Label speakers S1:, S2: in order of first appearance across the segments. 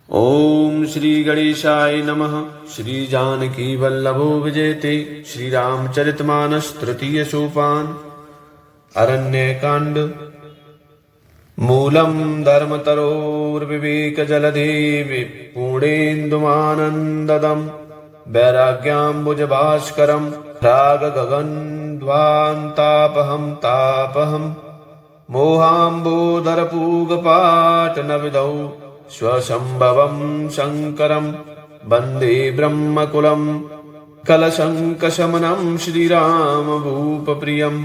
S1: ओम श्री गणेशाय नमः। श्री जानकी वल्लभो विजयते। श्री रामचरितमानस तृतीय सोपान। अरण्यकांड। मूलम धर्मतरोर्विवेक जलधि पूर्णेन्दुमानन्ददम् वैराग्याम्बुजभास्करम् राग गगनध्वान्तापहं तापहम् मोहाम्बोधरपूगपाटनविधौ स्वसंभवं शङ्करं वन्दे ब्रह्मकुलं कलशङ्कशमनं श्रीरामभूपप्रियं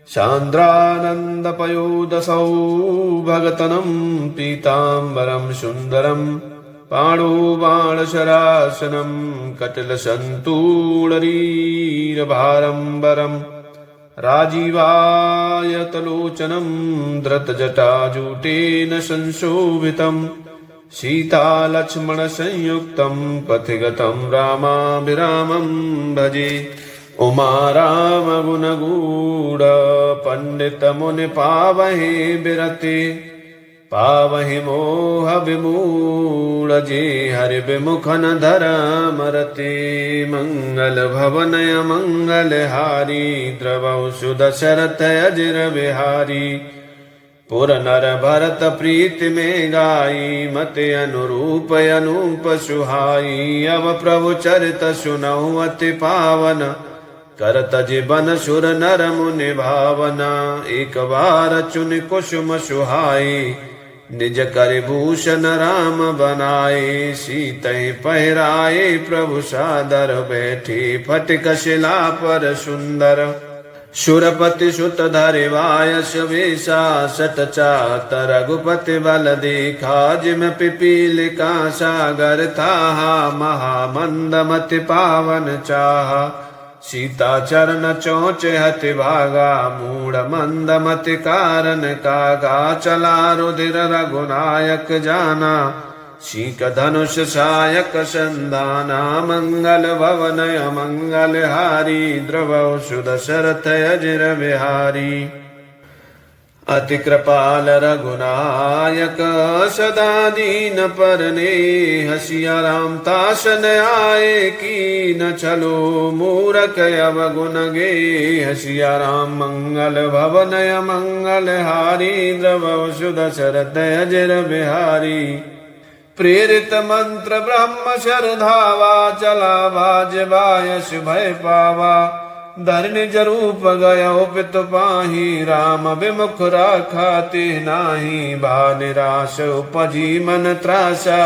S1: सान्द्रानन्दपयोदसौ भगतनं पीताम्बरं सुन्दरं पाणोबाणशरासनं कटिलसन्तूणरीरभारम्बरम् राजीवायतलोचनं धृतजटाजूटेन संशोभितं सीतालक्ष्मणसंयुक्तं पथिगतं रामाभिरामं भजे। उमारामगुणगूढ पंडितमुनिपावहे विरते पावहि मोह विमूढ जे हरि विमुखन धरमरते। मंगल भवनय मंगलहारी द्रवौ सुदशरथ अजिर बिहारी पुर नर भरत प्रीति में गाई मति अनुरूप अनूप सुहाई। अब प्रभु चरित सुनौ अति पावन करत जीवन सुर नर मुनि भावना। एक बार चुन कुसुम सुहाई निज कर भूषण राम बनाए। सीतै पहराए प्रभु सादर बैठी फटिक शिला पर सुंदर। सुरपति सुत धरि वायस वेशा सट चात रघुपति बल देखा। जिम पिपीलिका सागर थाहा महामंदमति पावन चाहा। सीता चरण चोच हति भागा मूढ़ मंदमति कारण कागा। चला रुधिर रघुनायक जाना शीक धनुष सायक संधाना। मंगल भवनय मंगल हारी द्रवौ सुदशरथ अजिर बिहारी। अति कृपाल रघुनायक सदा दीन परने। हसिया राम तासन आए की न चलो मूरख अवगुण गे। हसिया राम मंगल भवनय मंगल हारी द्रवौ सुदशरथ अजिर बिहारी। प्रेरित मंत्र ब्रह्म श्रद्धावा चला बाज बायस भय पावा। धरनि जरूप गयो पितु पाही राम विमुख राखा ते नाही। भा निराश उपजी मन त्रासा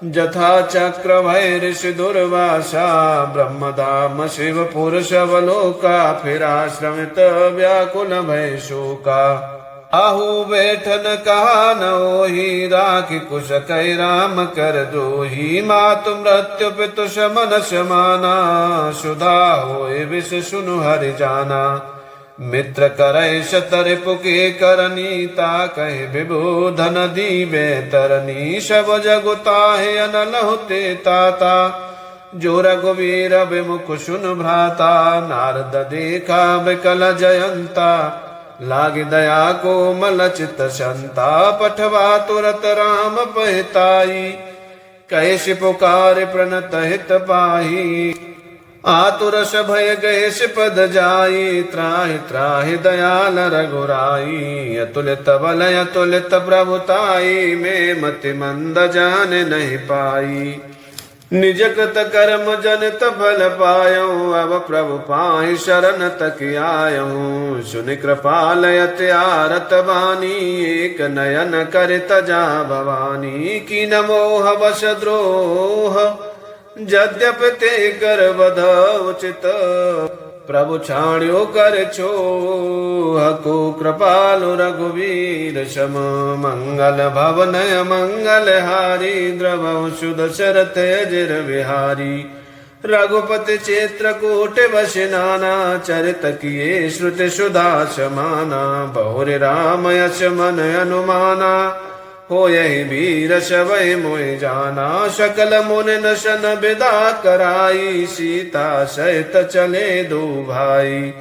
S1: जथा चक्र भय ऋषि दुर्वासा। ब्रह्मधाम शिव पुरुष अवलोका फिरा श्रमित व्याकुल भय शोका। आहु बैठन कहा न ओहि राखि कुश कै राम कर दोहि। मातु मृत्यु पितु शमन समाना सुधा होय विष सुनु हरि जाना। मित्र करे शतर पुके करनीता कहे विबोधन दीबे तरनी। सब जगुताहे अनल होते ताता जो रघुवीर विमुख सुन भ्राता। नारद देखा विकल जयंता लाग दया को मलचित संता। पठवा तुरत राम पहताई कैसे पुकार प्रणत हित पाही। आतुर भय गए पद जाई त्राहि त्राहि दयाल रघुराई। अतुलित बल अतुलित प्रभुताई में मति मंद जान नहीं पाई। निज कृत कर्म जनित फल पायऊ अब प्रभु पाहि शरण तक आयऊ। सुनि कृपाल अति आरत बानी एक नयन कर तजा भवानी। की न मोह वश द्रोह यद्यपि ते कर बध उचित। प्रभु छाण्यो कर छोह को कृपालु रघुवीर सम। मंगल भवनय मंगल हारी द्रवौ सुदशरथ अजिर बिहारी। रघुपति चित्रकूट बसि नाना चरित किए श्रुति सुधा समाना। बहुरि राम यश मन अनुमाना हो यही वीर शवै मोहि जाना। सकल मुनि नशन विदा कराई सीता सहित चले दो भाई।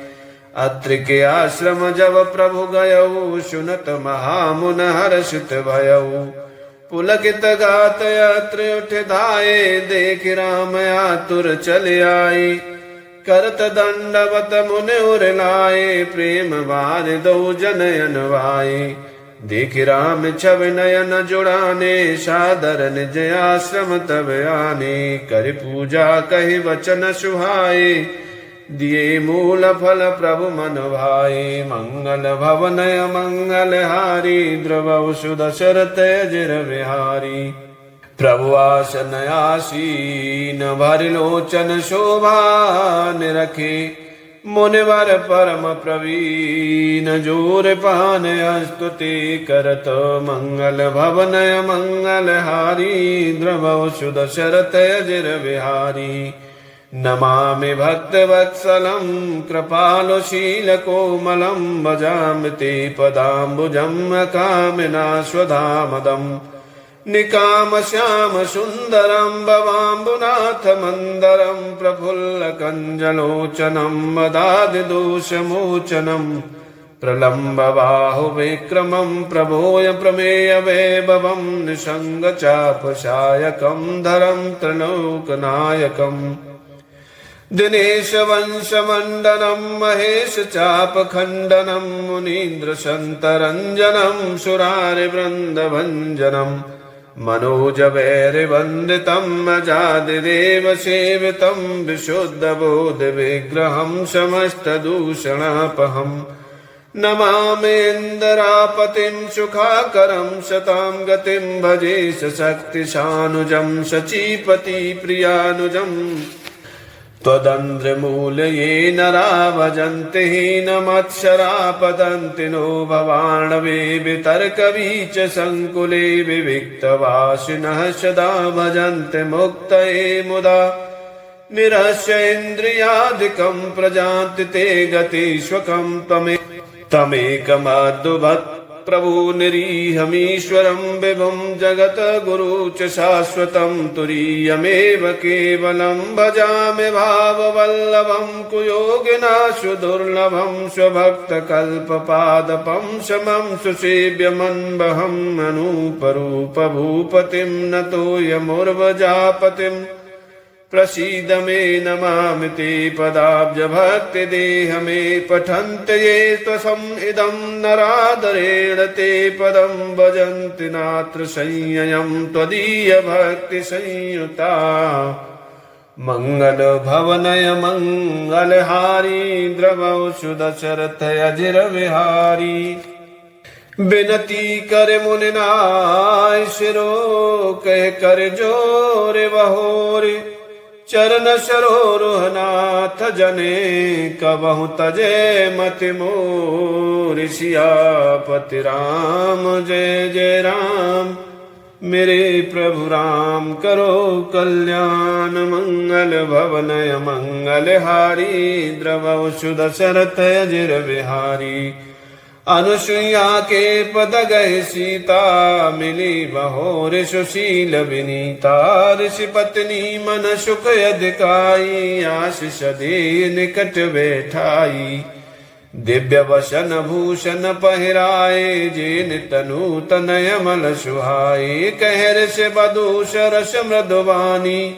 S1: अत्रि के आश्रम जब प्रभु गयऊ सुनत महामुन हर्षित भयऊ। पुलकित गात यत्र उठ धाये, देख राम आतुर चले आए। करत दंडवत मुनि उर लाए, प्रेम बार दो जनयन वाए। देख राम छवि नयन जुड़ाने, सादर निज आश्रम तब आने। कर पूजा कहि वचन सुहाए, दिए मूल फल प्रभु मन भाए। मंगल भवनय मंगल हारी, द्रवौ सुदशरथ अजिर बिहारी। प्रभु आसन आसीन, भर लोचन शोभा निरखे। मुनिवर परम प्रवीण, जोर पान स्तुति करत। मंगल भवनय मंगल हारी, द्रवौ सुदशरथ अजिर बिहारी। नमामि भक्त वत्सलं, कृपालु शील कोमलं। भजामि ते पदाम्बुजं, कामिनाश्वधामदम्। निकाम श्याम सुंदरम, भवाम्बुनाथ मंदरम। प्रफुल्ल कंजलोचनम, वदादि दोषमोचनम। प्रलम्ब बाहु विक्रमं, प्रभोय प्रमेय वैभवं। निसंग चापशायकं, धरं त्रिलोकनायकम्। दिनेश वंश मंडनम, महेश चाप खंडनम। मुनीन्द्र संतरंजनम, सुरारि वृंद भंजनम। मनोज वैरिवंदितम, अजादि देव सेवितम। विशुद्ध बोध विग्रहम, समस्त दूषणापहम। नमामि इंद्रापतिं, सुखाकरं शतां गतिं। भजे शक्ति सानुजं, शचीपति प्रियानुजम्। त्वदन्द्रमूलये नरा भजन्ति, हीनमत्सरा पतन्ति नो। भवार्णवे वितर्कवीच संकुले, विविक्तवासिनः सदा भजन्ति मुक्तये मुदा। निरस्य इन्द्रियादिकं, प्रजान्ति ते गतिष्वकं। तमेकमद्भुत प्रभु निरीहमीश्वरं। विभुं जगत गुरु च शाश्वतं, तुरीयमेव केवलं। भजामि भाववल्लभं, कुयोगिनाशु दुर्लभं। स्वभक्तकल्पपादपं, समं सुसेव्यमन्वहं। अनूपरूपभूपतिं, नतोऽयमुर्वजापतिम्। प्रसीद मे नमामि ते पदाब्जभक्तिदेह मे। पठन्ति ये त्वसमिदं, नरादरेण ते पदं। भजन्ति नात्र संययं, त्वदीय भक्ति संयुता। मंगल भवनय मंगलहारी, द्रवौ सुदशरथ अजिर बिहारी। बिनती कर मुनिनाय, सिरो कह कर जोर बहोरे। चरण सरोरुहनाथ जने, कबहु तजे मति मोर। सियापति राम जय जय राम, मेरे प्रभु राम करो कल्याण। मंगल भवनय मंगलहारी, द्रवौ सुदशरथ अजिर बिहारी। अनुसुईया के पद गए सीता, मिली बहोर सुशील विनीता। ऋषि पत्नी मन सुख अधिकाई, आशीष दे निकट बैठाई। दिव्य वसन भूषण पहिराए, जेन तनु तनय मल सुहाए। कहर से बधू सरस मृदुवानी,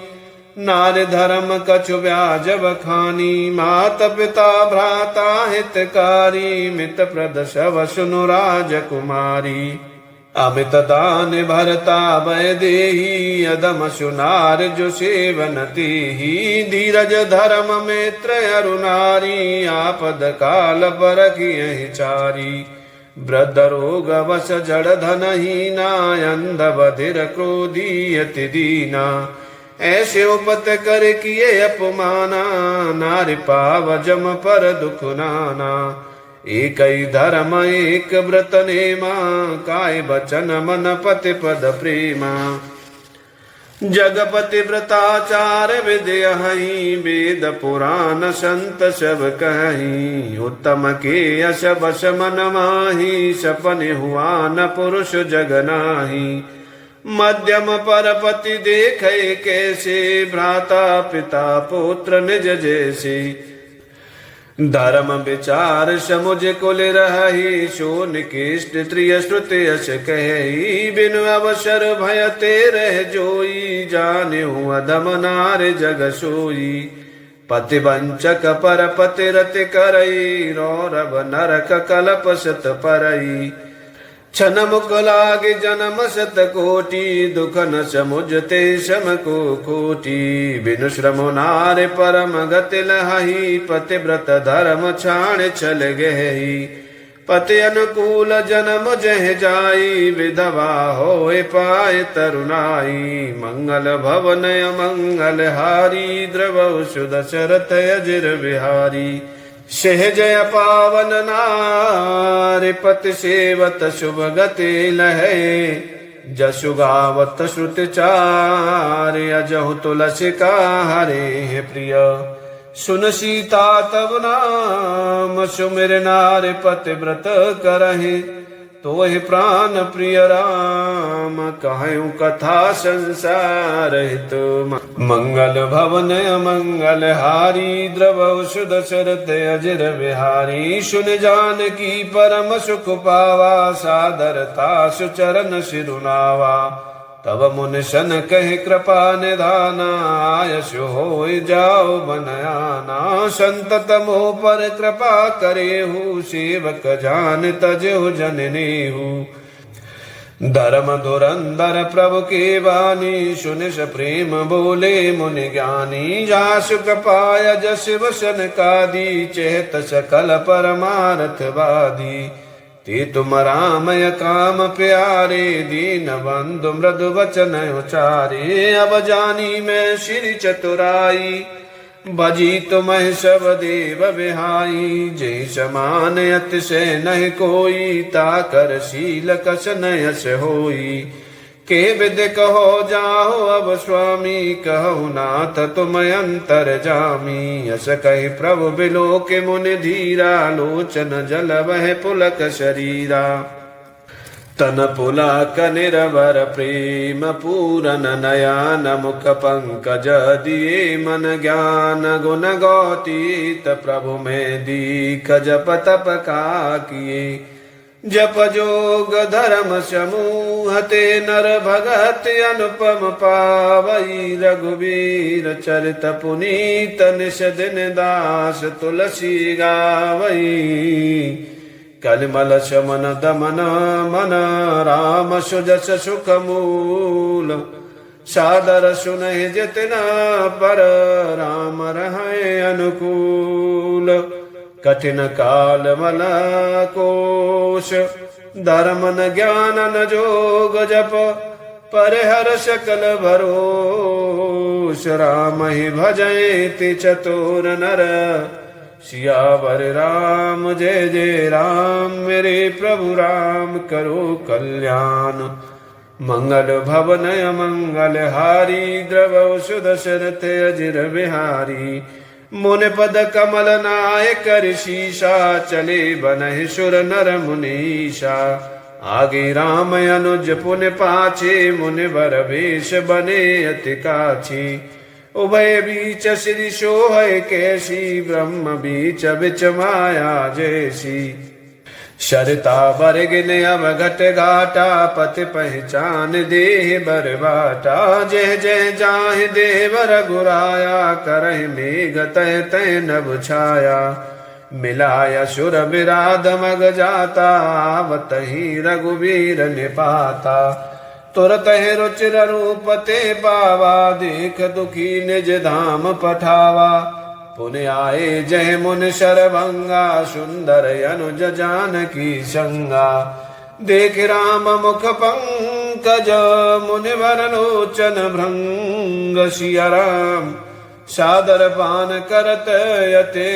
S1: नार धर्म कछु ब्याज बखानी। मात पिता भ्राता हितकारी, मित प्रद सब सुनु राजकुमारी। अमित दान भरता भय देही, अदम सुनार जो सेवनती। धीरज धर्म मित्र अरुनारी, आपद काल परखियहि चारी। वृद्ध रोग वश जड़ धनहीना, अंध बधिर क्रोधी अति दीना। ऐसे उपत कर किए अपमाना, नारि पाव जम पर दुख नाना। एक ही धर्म एक व्रत नेमा, काय बचन मन पति पद प्रेमा। जगपति व्रताचार विद्य हई, वेद पुराण संत सब कही। उत्तम के यश बस मन माही, सपन हुआ न पुरुष जग नाही। मध्यम परपति देखे कैसे, भ्राता पिता पुत्र निज जैसे। धर्म विचार समुझ कुल रही, शून किष्ट त्रिय श्रुति यश कही, बिनु अवसर भय ते रह जोई, जाने अधम नार जग सोई। पति वंचक पर पति रति करई, रौरव नरक कलप सत परई। छन मुख लागे जन्म शत कोटि, दुख न समुझते सम को कोटि। बिनु श्रम नार परम गति लहही, पति व्रत धर्म छाण छल गही। पति अनुकूल जन्म जह जाई, विधवा होए पाए तरुणाई। मंगल भवन मंगल हारी, द्रव सुद शरत अजिर बिहारी। सहजय पावन नार, पति सेवत शुभ गति लहे। जसु गावत श्रुति चार, अजहु तुलसी का हरे प्रिय। सुन सीता तब नाम, सुमिर नार पति व्रत करहि। तोहि प्राण प्रिय राम, कहूँ कथा संसार हित। मंगल भवन मंगल हारी, द्रव सुद शरत अजिर बिहारी। सुन जान की परम सुख पावा, सादरता सुचरण सिरुनावा। तब मुन सन कह कृपा निधाना, आयस हो जाओ बनयाना। संत तमो पर कृपा करेहु, सेवक जान तजहु जननेहु। धर्म धुरंधर प्रभु के वाणी, सुनिस प्रेम बोले मुनि ज्ञानी। जासु कृपाय जस वसन कादी, चेत सकल परमारथ वादी। ते तुम रामय काम प्यारे, दीन बंधु मृदु वचन उचारे। अब जानी मैं श्री चतुराई, बजी तुम्हें सब देव बिहाई। जय समान अतिशय नहीं कोई, ताकर शील कस नयस होई। के विद कहो जाहो अब स्वामी, कहो नाथ तुम अंतर जामी। यस कहि प्रभु बिलो के मुनि धीरा, लोचन जल वह पुलक शरीरा। तन पुलक निरवर प्रेम पूरन, नयन मुख पंकज दिए मन ज्ञान। गुण गौतीत प्रभु में दीख, जप तप का किए। जप जोग धर्म समूह, ते नर भगत अनुपम पावई। रघुवीर चरित पुनीत, निष दिन दास तुलसी गावई। कलिमल शमन दमन मन, राम सुजस सुख मूल। सादर सुनहि जितना पर, राम रहे अनुकूल। कठिन काल मला कोश, धर्म न ज्ञान न जोग जप। पर हर सकल भरोस, राम ही भजति चतुर नर। सियावर राम जय जय राम, मेरे प्रभु राम करो कल्याण। मंगल भवन मंगल हारी, द्रव सुद शरत अजिर बिहारी। मुनि पद कमल नाय कर शीशा, चले बनहि सुर नर मुनीषा। आगे राम अनुज पुन पाछे, मुनि वर वेश बने अति काछी। उभय बीच श्री सोहय कैसी, ब्रह्म बीच बिच माया जैसी। शरता बरगिन अब घट घाटा, पति पहचान देह बर बाटा। जय जय जाहि देव रघुराया, करहि मेघ तह तह नभ छाया। मिलाया सुर विराध मग जाता, आवतहि रघुवीर निपाता। तुरत रुचिर रूप ते पावा, देख दुखी निज धाम पठावा। पुन आए जय मुनि शरभंगा, सुंदर अनुज जानकी संगा। देख राम मुख पंकज, मुनिवर लोचन भृंग। सिया राम सादर पान करत यते,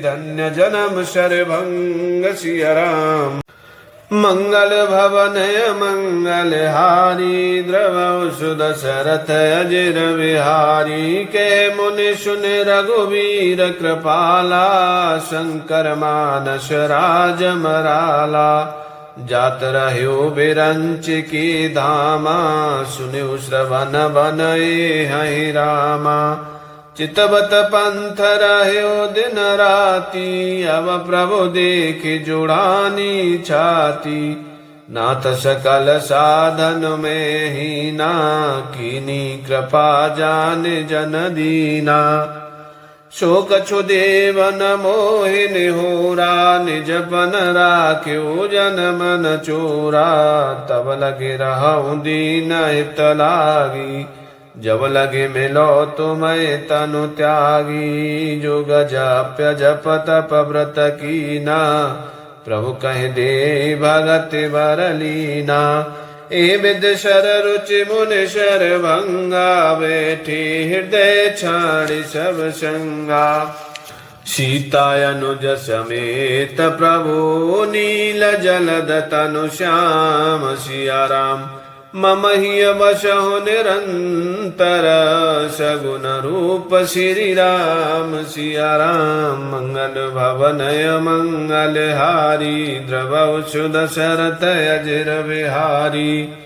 S1: धन्य जन्म शरभंग। सिया राम मंगल भवन मंगल हारी, द्रव सुद शरथ अजिर बिहारी। के मुनि सुन रघुवीर कृपाला, शंकर मानस राज मराला। जात रह्यो बिरंच की धामा, सुनिउ श्रवण बनए हहि रामा। चितवत पंथ रह्यो दिन राती, अब प्रभु देखे जुड़ानी छाती। नाथ सकल साधन में ही ना, कीनी कृपा जान जन दीना। शोक छुदेवन मोहि निहोरा, निज पन राख्यो जन मन चोरा। तब लगे रहूं दीन हित लागी, जब लगे मिलो तुम्हें तनु त्यागी। जुग जप्य जप तप व्रत कीना, प्रभु कह दे भगत बरलीना। ए विद शर रुचि मुनि शर भंगा, बैठी हृदय छाड़ी सब संगा। सीता अनुज समेत प्रभु, नील जलद तनु श्याम सिया राम। मम ही बसहु निरंतर, सगुन रूप श्री राम सिया राम। मंगल भवनय मंगल हारी, द्रवौ सुदशरथ अजिर बिहारी।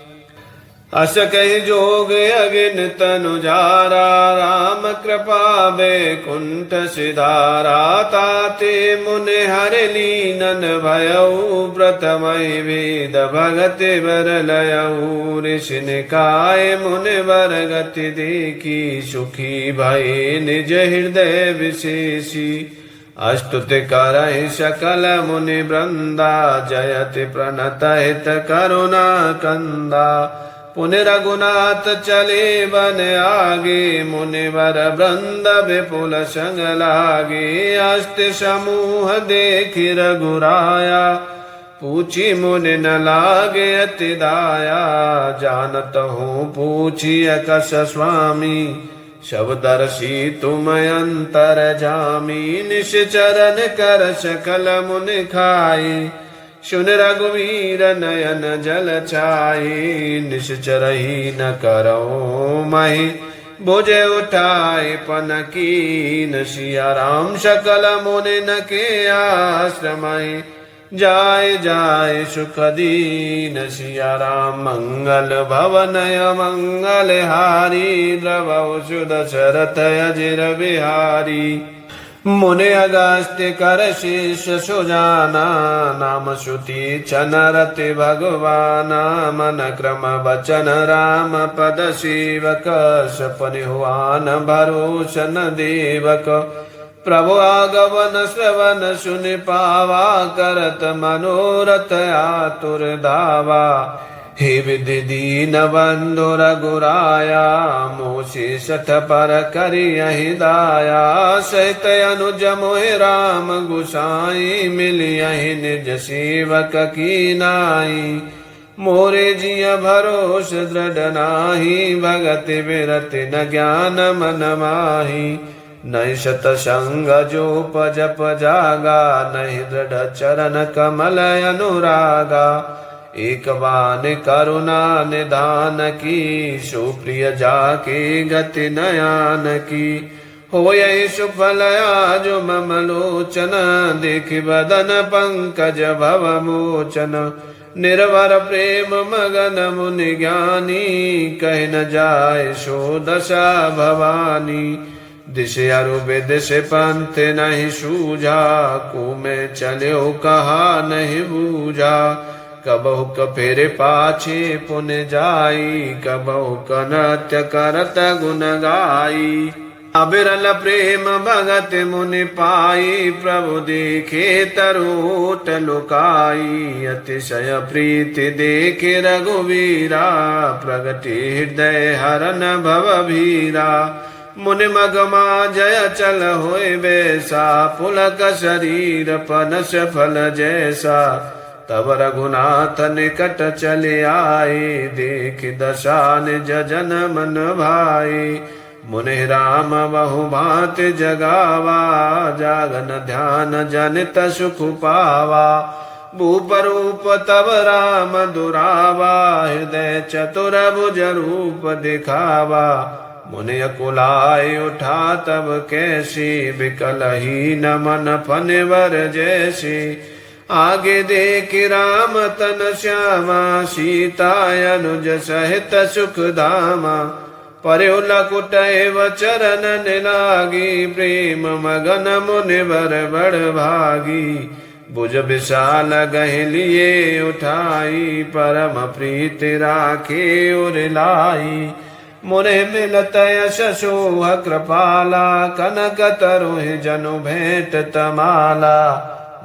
S1: अस कहि जोग अगिन तनु जारा, राम कृपा बैकुंठ सिधारा। ताते मुनि हर लीनन भयउ, प्रथमहि वेद भगति बर लयउ। ऋषि निकाय मुनि वर गति देखी, सुखी भये निज हृदय विशेषी। अस्तुति करहि सकल मुनि वृंदा, जयति प्रणत हित करुणा कंदा। पुनि रघुनाथ चले बन आगे, मुनिवर वृंद विपुल संग लागे। अस्ति समूह देखि रघुराया, पूछी मुनि न लागे अति दाया। जानत हूँ पूछी अकस स्वामी, शब्दर्शी तुम अंतर जामी। निश्चरण कर सकल मुनि खाई, सुन रघुवीर नयन जल छाई। निश्चरही न करो महि, भुज उठाए पन कीन। सिया राम सकल मुनि न के आश्रमहि, जाय जाय सुख दीन। सिया राम मंगल भवनय मंगल हारी, द्रवौ सुदशरथ अजिर बिहारी। मुनि अगस्त्य कर शीश सुजाना, नाम श्रुति छन रति भगवाना। मन क्रम वचन राम पद सेवक, सपनि हुआ न भरोसन देवक। प्रभु आगवन श्रवण सुनि पावा, करत मनोरथ आतुर धावा। हे विधि दीन बंधु रघुराया, मोहि सठ पर करियहि दाया। सहित अनुज मोहि राम गुसाई, मिलियहि निज सेवक की नाई। मोरे जिय भरोस दृढ़ नाही, भगति बिरति न ज्ञान मन माही। नहीं सतसंग जो जप जागा, नहीं दृढ़ चरण कमल अनुरागा। एक बान करुणा निधान की, सुप्रिय जाके गति नयान की। हो यही सुफल आज मम लोचन, देखि बदन पंकज भव मोचन। निर्वर प्रेम मगन मुनि ज्ञानी, कह न जाय सो दशा भवानी। दिश अरु विदिश पंथ नहीं सूझा, कुमे चल्यो कहा नहीं बूझा। कबहु कफेरे पाछे पुन जाई, कबहु कनत्य करत गुण गाई। अबिरल प्रेम भगत मुनि पाई, प्रभु देखे तरोट लुकाई। अतिशय प्रीति देखे रघुवीरा, प्रगति हृदय हरन भव भीरा। मुनि मगमा जय चल होय बैसा, पुलक शरीर पनस फल जैसा। तब रघुनाथ निकट चले आए, देख दशा निज जन मन भाई। मुनि राम बहु भांत जगावा, जागन ध्यान जनित सुख पावा। भूप रूप तब राम दुरावा, हृदय चतुर भुज रूप दिखावा। मुनि अकुलाय उठा तब कैसी, बिकल ही न मन फनवर जैसी। आगे देख राम तन श्यामा, सीता अनुज सहित सुख धामा। पर्यो लकुट एव चरण लागी, प्रेम मगन मुनिवर बड़ भागी। भुज विशाल गहि लिए उठाई, परम प्रीति राखे उर लाई। मुरे मिलत यश शोह कृपाला, कनक तरुहि जनु भेंट तमाला।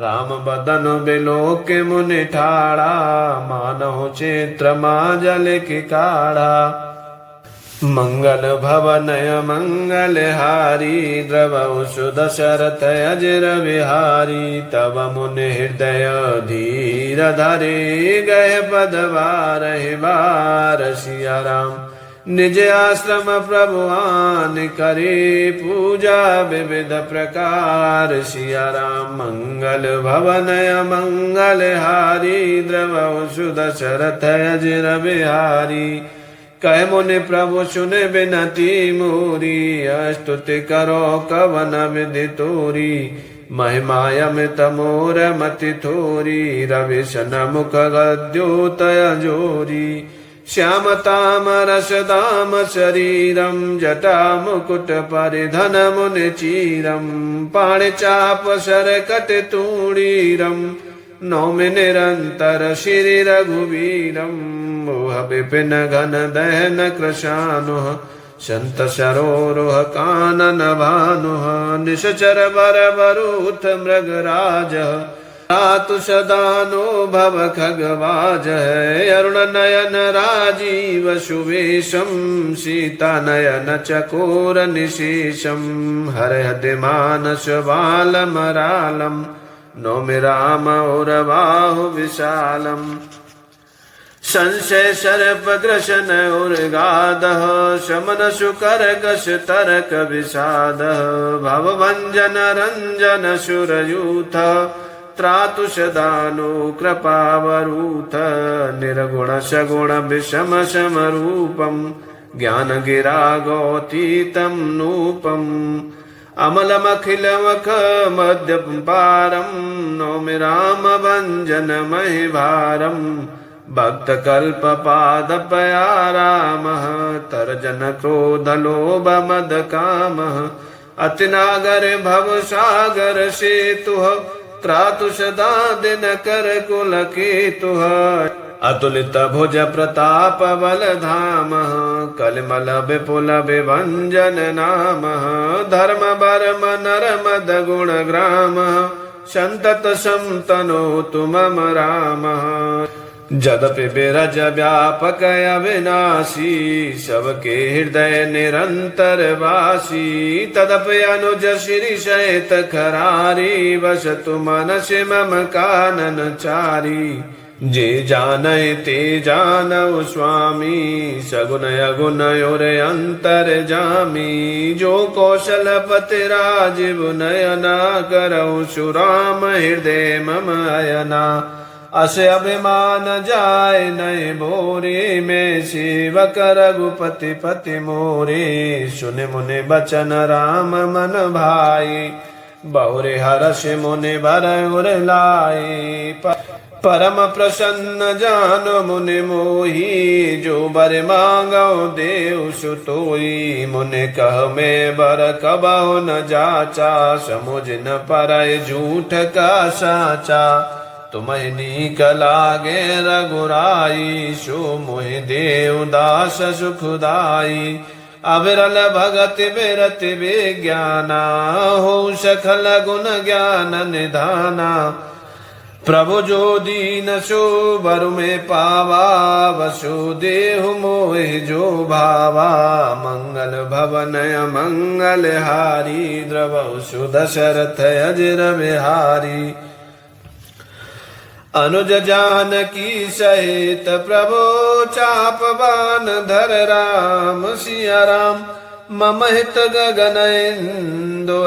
S1: राम बदन बिलोक मुनि ठाड़ा, मानहु चित्र माजल की काढ़ा। मंगल भवनय मंगल हारी, द्रवहु सुदशरथ अजर बिहारी। तब मुनि हृदय धीर धरे, गए पद बारहि बार। सिया राम निज आश्रम प्रभु आन करे, पूजा विविध प्रकार। सिया राम मंगल भवनय मंगल हारी, द्रवहु सुदशरथ अजर बिहारी। कह मुनि प्रभु सुन बिनती मोरी, स्तुति करो कवन विधि तोरी। महिमायमित मोर मति थोरी, रविशन मुख गद्योतय जोरी। श्यामताम रस दाम शरीरम, जटा मुकुट परिधन मुनि चीरम। पाणि चाप सर कट तूणीरम, नौमि निरंतर श्री रघुवीरम। मोह विपिन घन दहन कृशानुः, संत सरोरुह कानन भानुः। निश्चर बर बरूथ मृगराजः, रातु सदानो भव खगवाज। अरुण नयन राजीव सुवेशम, सीता नयन चकोर निशेषम। हरहृदय मानस बालम रालम, नौमि राम उरबाहु विशालम। संशय सर्प ग्रसन उर्गादः, शमन सुकर कश तरक विषादः। भवभंजन रंजन सुरयूथ, त्रातु सदानु कृपावरूथ। निर्गुण सगुण विषम समरूपम, ज्ञान गिरा गौतीतम नूपम। अमलमखिलमख मध्यपारम, नौमि राम भंजन महिभारम। भक्त कल्प पाद पयारामः, तर्जन क्रोध लोभ मद कामः। अतिनागर भव सागर सेतुः, त्रातु सदा दिन कर कुल केतुः। अतुलित भुज प्रताप बल धामः, कलिमल विपुल विभंजन नामः। धर्म बर्म नर मद गुण ग्रामः, संतत समतनोतु मम रामः। जदपि बिरज व्यापक अविनाशी, सबके हृदय निरंतर वासी। तदपि अनुज श्री सहित खरारी, वसतु मनस मम कानन चारी। जे जानहि ते जानहु स्वामी, सगुन अगुन और अंतर जामी। जो कौशलपति राजीव नयना, करहु सुराम हृदय मम अयना। अस अभिमान जाय नय भोरे, में सेवक रघुपति पति मोरे। सुन मुनि बचन राम मन भाई, बहुरे हर्ष मुनि बर उर लाए। परम प्रसन्न जान मुनि मोही, जो बर मांगो देव सुतोई। मुनि कह मैं बर कबहु न जाचा, समुझ न परय झूठ का साचा। तुम्हें नीक लागे रघुराई, सो मोहि देव दास सुखदाई। अविरल भगति बिरति विज्ञाना, हो सखल गुण ज्ञान निधाना। प्रभु जो दीन सो बर में पावा, वसु देहु मोहि जो भावा। मंगल भवनय मंगल हारी, द्रवहु सुदशरथ अजर बिहारी। अनुज जानकी सहित प्रभु, चाप बान धर राम। सिया राम मम हित गगन इंदु,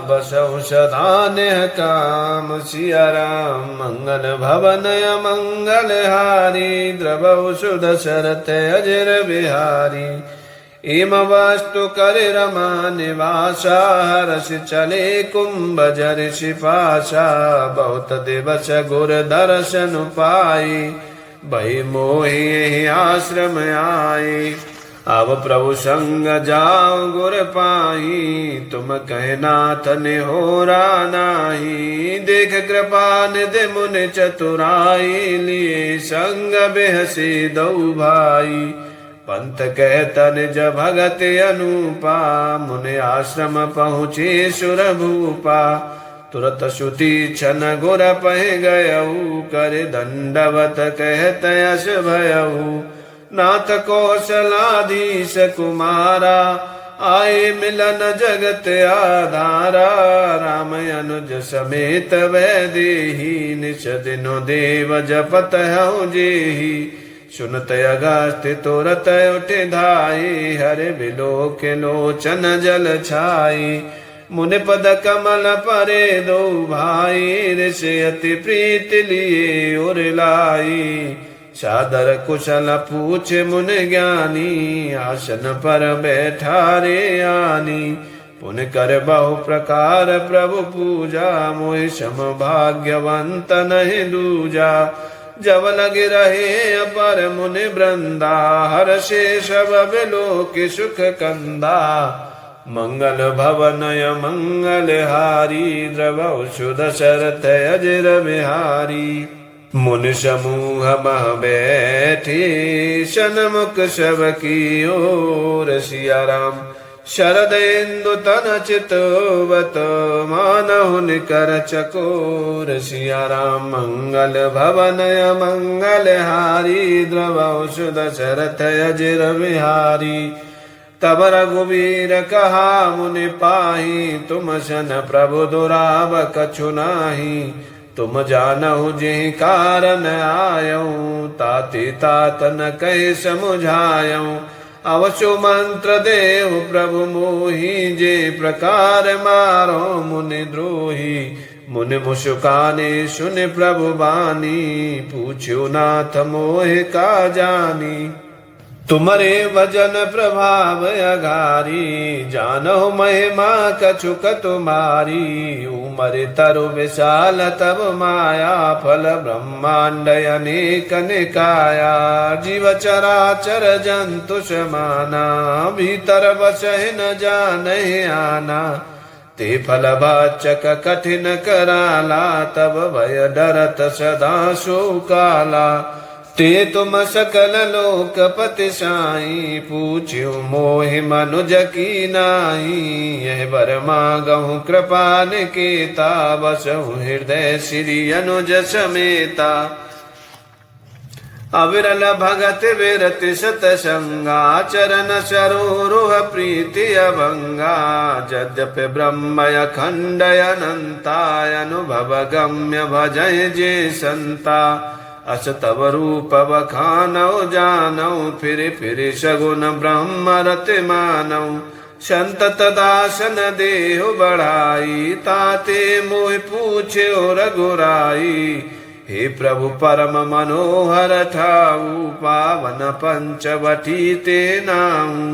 S1: बसहु सदा नेह काम। सिया राम मंगल भवनय मंगल हारी, द्रवहु सुदशरथ अजर बिहारी। इम वस्तु कर रमा निवासा, हरष चले कुंभ जर्षि पाशा। बहुत दिवस गुर दर्शन पाई, भई मोहि आश्रम आए। अब प्रभु संग जाओ गुर पाई, तुम कहे नाथ ने हो रा नाही। देख कृपा निधि मुनि चतुराई, लिए संग बेहसी दौ भाई। पंथ कहता निज भगत अनुपा, मुनि आश्रम पहुँचे सुर भूपा। तुरत श्रुति छन गुर पह गयऊ, कर दंडवत कहत यश भयऊ। नाथ कौशलाधीश कुमारा, आए मिलन जगत आधारा। राम अनुज समेत वै देही, निश दिनो देव जपत हऊ जेही। सुनत अगस्त्य तुरत उठे धाई, हरि बिलोक लोचन जल छाई। मुनि पद कमल परे दो भाई, ऋषि अति प्रीति लिए उर लाई। सादर कुशल पूछे मुनि ज्ञानी, आसन पर बैठा रे आनी। पुन कर बहु प्रकार प्रभु पूजा, मोहि सम भाग्यवंत नहीं दूजा। जब लग रहे अपर मुनि वृंदा, हर्षे सब बिलोक सुख कंदा। मंगल भवनय मंगल हारी, द्रवौ सुदशरथ अजर बिहारी। मुनि समूह मह बैठे, सन्मुख सब की ओर। सिया राम शरदेन्दु तन चितवत, मानहु निकर चकोर। सिया राम मंगल भवनय मंगल हारी, द्रवौ सुदशरथ अजर बिहारी। तब रघुवीर कहा मुनि पाही, तुम सन प्रभु दुराव कछु नाही। तुम जानहु जिहि कारण आयऊँ, ताति तात न कहि समुझायऊँ। अवसु मंत्र देहु प्रभु मोहि, जे प्रकार मारो मुनि द्रोही। मुनि मुस्काने सुन प्रभु बानी, पूछ्यो नाथ मोहि का जानी। तुम्हारे वजन प्रभाव अघारी, जानो महिमा कछुक तुम्हारी। उमर तरु विशाल तब माया, फल ब्रह्मांड अनेक निकाया। जीव चराचर जंतु समाना, भीतर बसहि न जाने आना। ते फल वाचक कठिन कराला, तब भय डरत सदा सो काला। ते तुम सकल लोकपति साई, पूछ्यो मोहि मनुज की नाई। यह वर मांगहु कृपा निकेता, बसहु हृदय श्री अनुज समेता। अविरल भगत विरति सतसंगा, चरण सरोरुह प्रीति अभंगा। यद्यपि ब्रह्म अखंड अनंता, अनुभव गम्य भजय जे संता। अस तव रूप बखानौ जानौ, फिर सगुन ब्रह्म रति मानौ। संतत दासन देहु बढ़ाई, ताते मोहि पूछ्यो रघुराई। हे प्रभु परम मनोहर ठाऊ, पावन पंचवटी ते नाऊ।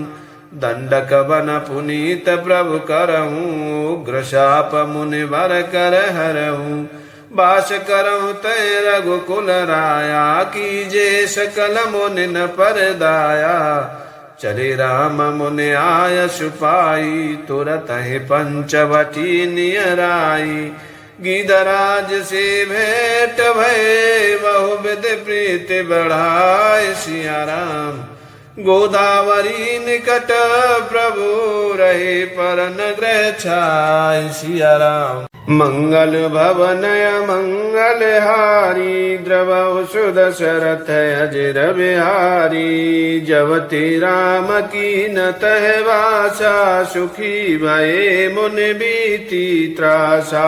S1: दंडक वन पुनीत प्रभु करहूँ, उग्र शाप मुनि वर कर हरहूँ। बास करहु तय रघुकुल राया, कीजे सकल मुनि न परदाया। चले राम मुनि आय सुपाई, तुरत ही पंचवटी नियराई। गीधराज से भेंट भय, बहुविध प्रीति बढ़ाए। सिया राम गोदावरी निकट, प्रभु रहे परन ग्रह छाय। सिया राम मंगल भवनय मंगल हारी, द्रवौ सुदशरथ अजर बिहारी। जवति राम कीन तह वासा, सुखी भये मुनि बीती त्रासा।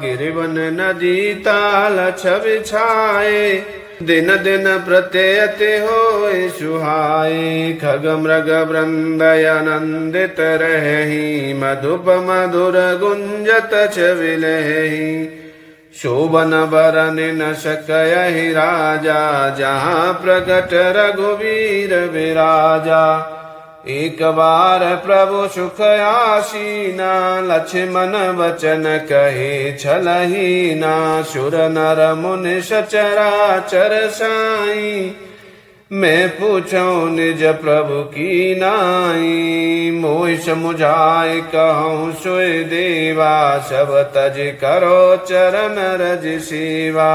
S1: गिरिवन नदी ताल छवि छाए, दिन दिन प्रत्ययति होय सुहाए। खग मृग वृंद आनंदित रहहि, मधुप मधुर गुंजत छविलहि। शोभन बरन न सकयहि राजा, जहाँ प्रगट रघुवीर विराजा। एक बार प्रभु सुख आसीना, लक्ष्मण वचन कहे छलहीना। सुर नर मुनि सचराचर साई, मैं पूछूं निज प्रभु की नाई। मोहि समुझाए कहूँ सोय देवा, सब तज करो चरण रज सेवा।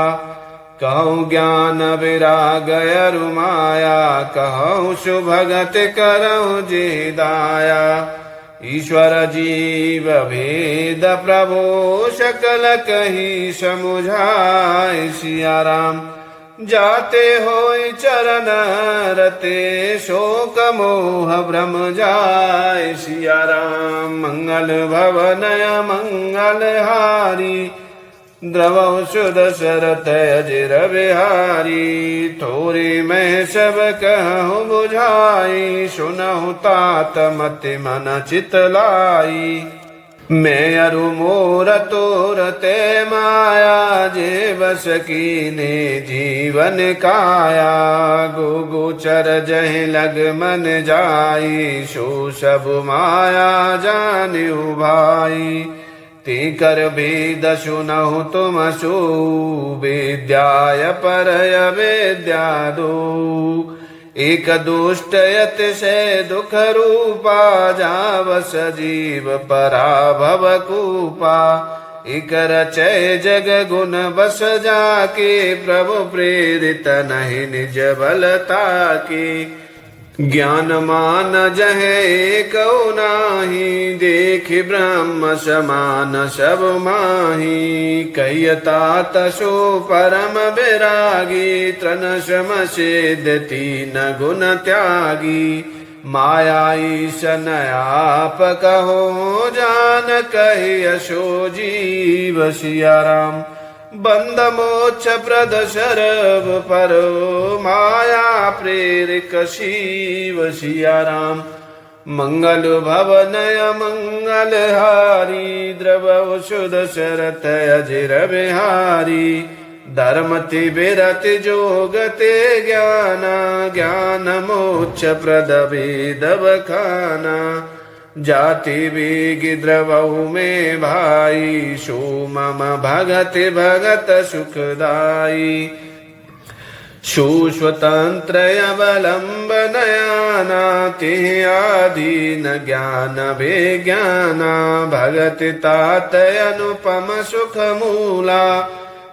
S1: कहूँ ज्ञान विराग अरु माया, कहूँ सुभगत करऊँ जे दाया। ईश्वर जीव भेद प्रभु, सकल कही समुझाए। सिया राम जाते होय चरण रते, शोक मोह भ्रम जाय। सिया राम मंगल भवन मंगल हारी, द्रवौ सुदशरथ अजिर बिहारी। थोरे मैं सब कहूँ बुझाई, सुनहु तात मति मन चित लाई। मैं अरु मोर तोर ते माया, जे बस कीने जीवन काया। गो गोचर जह लग मन जाई, सो सब माया जानिउ भाई। ते कर भेद सुनहु तुम सो, विद्याय परय विद्या दो। एक दुष्ट अतिशय दुख रूपा, जावस जीव पराभव कूपा। एक रचय जग गुण बस जाके, प्रभु प्रेरित नहीं निज बलता के। ज्ञान मान जहे कौ नाही, देख ब्रह्म समान सब माही। कयता तसो परम विरागी, तृण सम सिद्ध तीन गुण त्यागी। माया ईशन आप कहो, जान कहि यशो जीव। सिया राम बंद मोक्ष प्रद शरभ परो, माया प्रेरिक शिव। सिया राम मंगल भवनय मंगल हारी, द्रव सुद शरथ अजिर बिहारी। धर्मति विरति जोगते ज्ञाना, ज्ञान मोक्ष प्रद वेद बखाना। जाति वेग द्रवौ में भाई, सो मम भगत भगत सुखदाई। सुस्वतंत्र अवलंब नयाना, ते आधीन ज्ञान विज्ञाना। भगत तात अनुपम सुख मूला,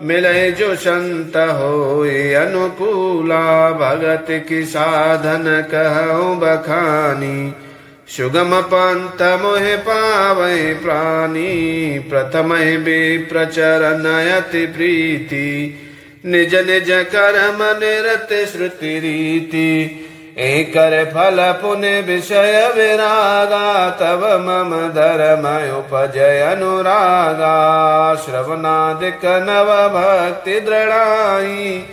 S1: मिले जो संत होए अनुकूला। भगत की साधन कहूँ बखानी, सुगम पंथ मोहि पावै प्राणी। प्रथम विप्रचरण अति प्रीति, निज निज कर्म निरत श्रुति रीति। एकर फल पुण्य विषय विरागा, तब मम धर्म उपजय अनुरागा। श्रवणादिक नव भक्ति दृढ़ाई,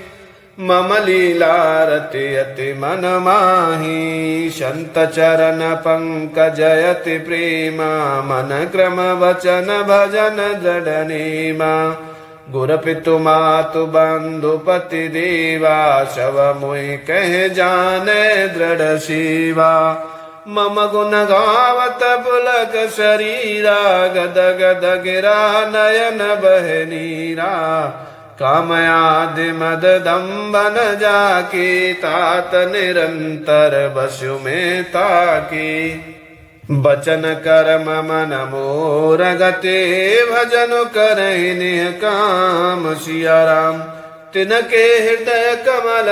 S1: मम लीला रति अति मन माही। संत चरण पंकज अति प्रेमा, मन क्रम वचन भजन दृढ़ नेमा। गुर पितु मातु बंधु पति देवा, सब मोहि कह जाने दृढ़ सेवा। मम गुण गावत पुलक शरीरा, गद गद गिरा नयन बह नीरा। कामयादि मद दम्बन जाके, तात निरंतर बसु में ताके। बचन कर्म मन मोर गते, भजन करहि निह काम। सिया राम तिनके हृदय कमल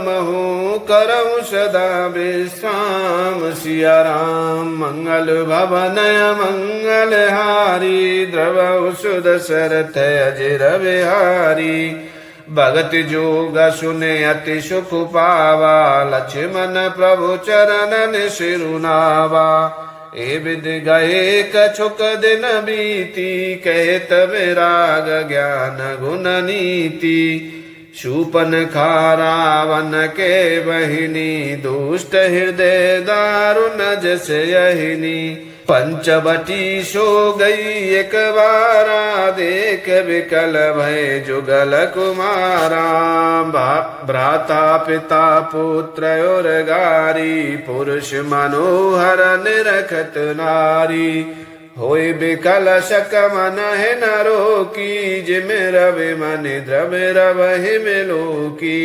S1: महु, करऊँ सदा विश्राम। सिया राम मंगल भवनय मंगल हारी, द्रवौ सुद शरथ अजिर बिहारी। भगत जोग सुने अति सुख पावा, लक्ष्मण प्रभु चरणन सिरुनावा। ए विद गए कछुक दिन बीती, कहत विराग ज्ञान गुण नीति। शूपन खारावन के बहिनी, दुष्ट हृदय दारुण जस यहिनी। पंचवटी सो गई एक बारा, देख विकल भय जुगल कुमारा। भ्राता पिता पुत्र और गारी, पुरुष मनोहर निरखत नारी। होय विकल शक मन है नरो की, जिम रवि मन द्रव रवहि मिलो की।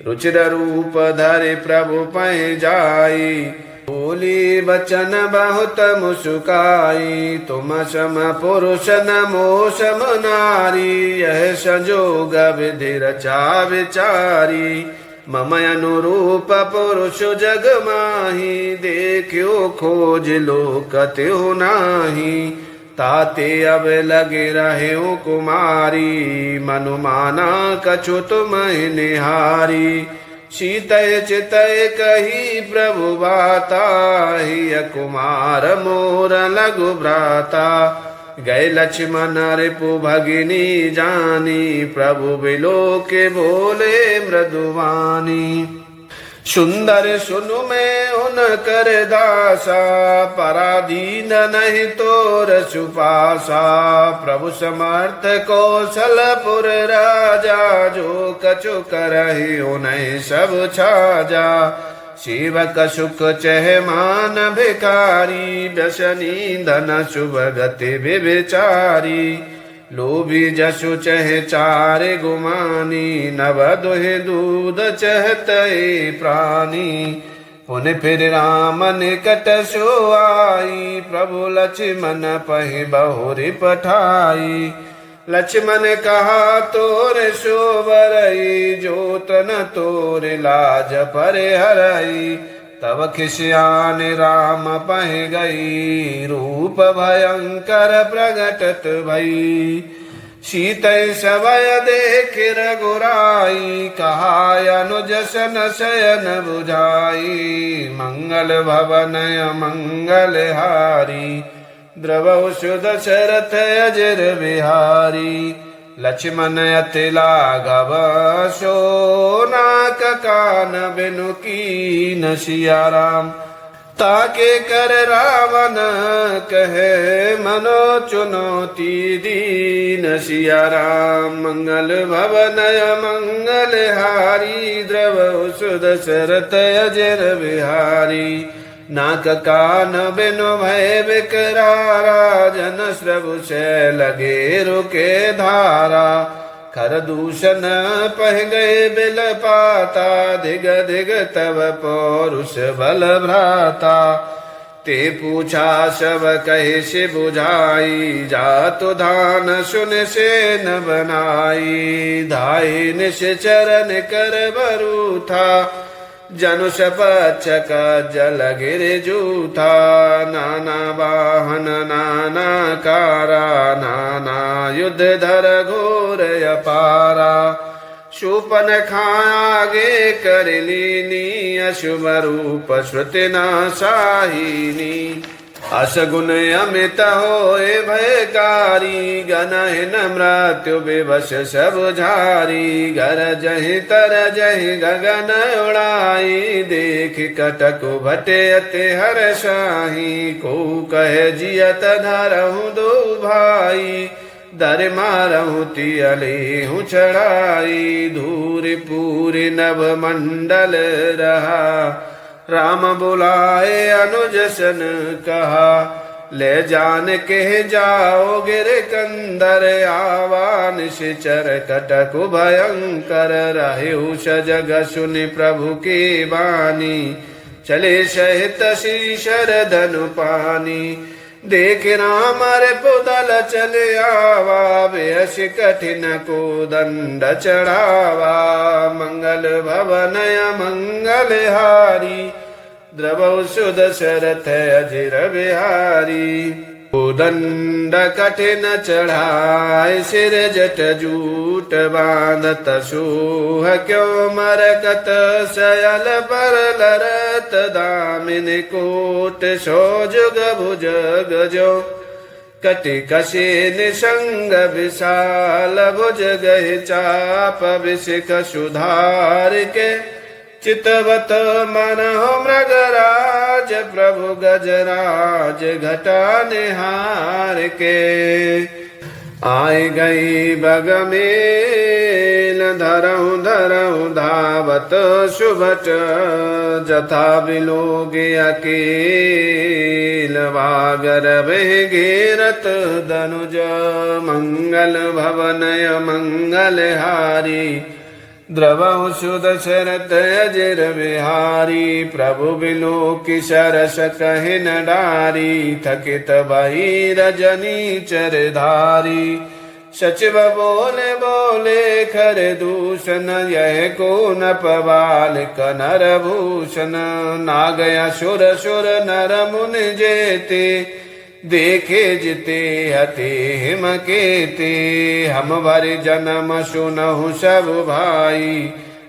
S1: रुचिर रूप धरे प्रभु पै जाई, बोली बचन बहुत मुस्काई, तुम सम पुरुष नमो सम नारी, यह संजोग विधि रचा विचारी, मम अनुरूप पुरुष जग माही, देखियो खोज लोक त्यो नाही, ताते अब लगे रहे कुमारी, मनुमाना कछु तुम निहारी, शीतय चितय कही प्रभु बाता, हिय कुमार मोर लघु भ्राता, गए लक्ष्मण रिपु भगिनी जानी, प्रभु बिलो के बोले मृदुवानी, सुंदर सुनु में उन कर दासा, पराधीन नहीं तोर सुपासा, प्रभु समर्थ कौशलपुर राजा, जो कछु करहि उन्हें सब छाजा, सेवक सुख चह मान भिखारी, व्यसनी धन शुभ गति विचारी, लोभी जसु चह चार गुमानी, नव दुहि दूध चहते प्राणी, पुन फिर राम निकट सो आई, प्रभु लक्ष्मण पहि बहुरी पठाई, लक्ष्मण कहा तोरे शोभरई, जोत न तोरे लाज परे हरई, तब खिसियान राम पह गई, रूप भयंकर प्रगटत भई, सीतय सवय देख रघुराई, कहा अनुज सन शयन बुझाई, मंगल भवन मंगल हारी, द्रवौ सुदशरथ अजर बिहारी, लक्ष्मण अति लाघव सोनाक कान बिनु कीन, सिया राम ताके कर रावण कहे मनो चुनौती दीन, सिया राम मंगल भवन मंगल हारी, द्रव सुदशरथ अजर बिहारी, नाक कान बिनु भय विकरारा, जन श्रवु से लगे रुके धारा, खर दूषण पह गए बिल पाता, धिग धिग तव पौरुष बल भ्राता, ते पूछा सब कहे से बुझाई, जातु धान सुन से न बनाई, धाई निश चरण कर बरू था, जनु सपचक जल गिर जूथा, नाना वाहन नाना कारा, नाना युद्ध धर घोर अपारा, शूपन खागे कर लीनी, अशुभ रूप श्रुति नाशाहिनी, असगुन अमित होए भयकारी, गनहि न मृत्यु विवश सब झारी, गरजहि तरजहि गगन उड़ाई, देख कटक भटे अति हर्षाहि, को कहे जियत धरहु दो भाई, दर मारहु तियलेहु चढ़ाई, धूरि पूरि नभ मंडल रहा, राम बुलाए अनुज सन कहा, ले जान के जाओ गिर कंदर, आवा निश्चर कटक भयंकर, रहेउ सजग सुनि प्रभु की बानी, चले सहित शीशर धनु पानी, देख राम रे पुदल चले आवा, बेहस कठिन को दंड चढ़ावा, मंगल भवन मंगल हारी, द्रवौ सुदशरथ अजर बिहारी, दंड कठिन चढ़ाए, सिर जट जूट बांधत सूह, क्यों मरकत सयल पर लरत, दामिन कोट सो जुग भुजग जो, कटि कशि निसंग विशाल, भुज गहि चाप विशिख सुधार के, चितवत मन हो मृगराज, प्रभु गजराज घटा निहार के, आई गई बगमेल, धरहु धरहु धावत सुभट, जथा बिलोगे अकेल, वागर बह घेरत दनुज, मंगल भवन मंगल हारी, द्रवहु सुदशरथ अजिर बिहारी प्रभु बिलो की सरस कहि न डारी थकित भई रजनी चरधारी सचिव बोले बोले खर दूषण यह को न पवाल कनर भूषण नाग असुर सुर नर मुनि जेते देखे जिते हते हिम केते हम भरि जन्म सुनहु सब भाई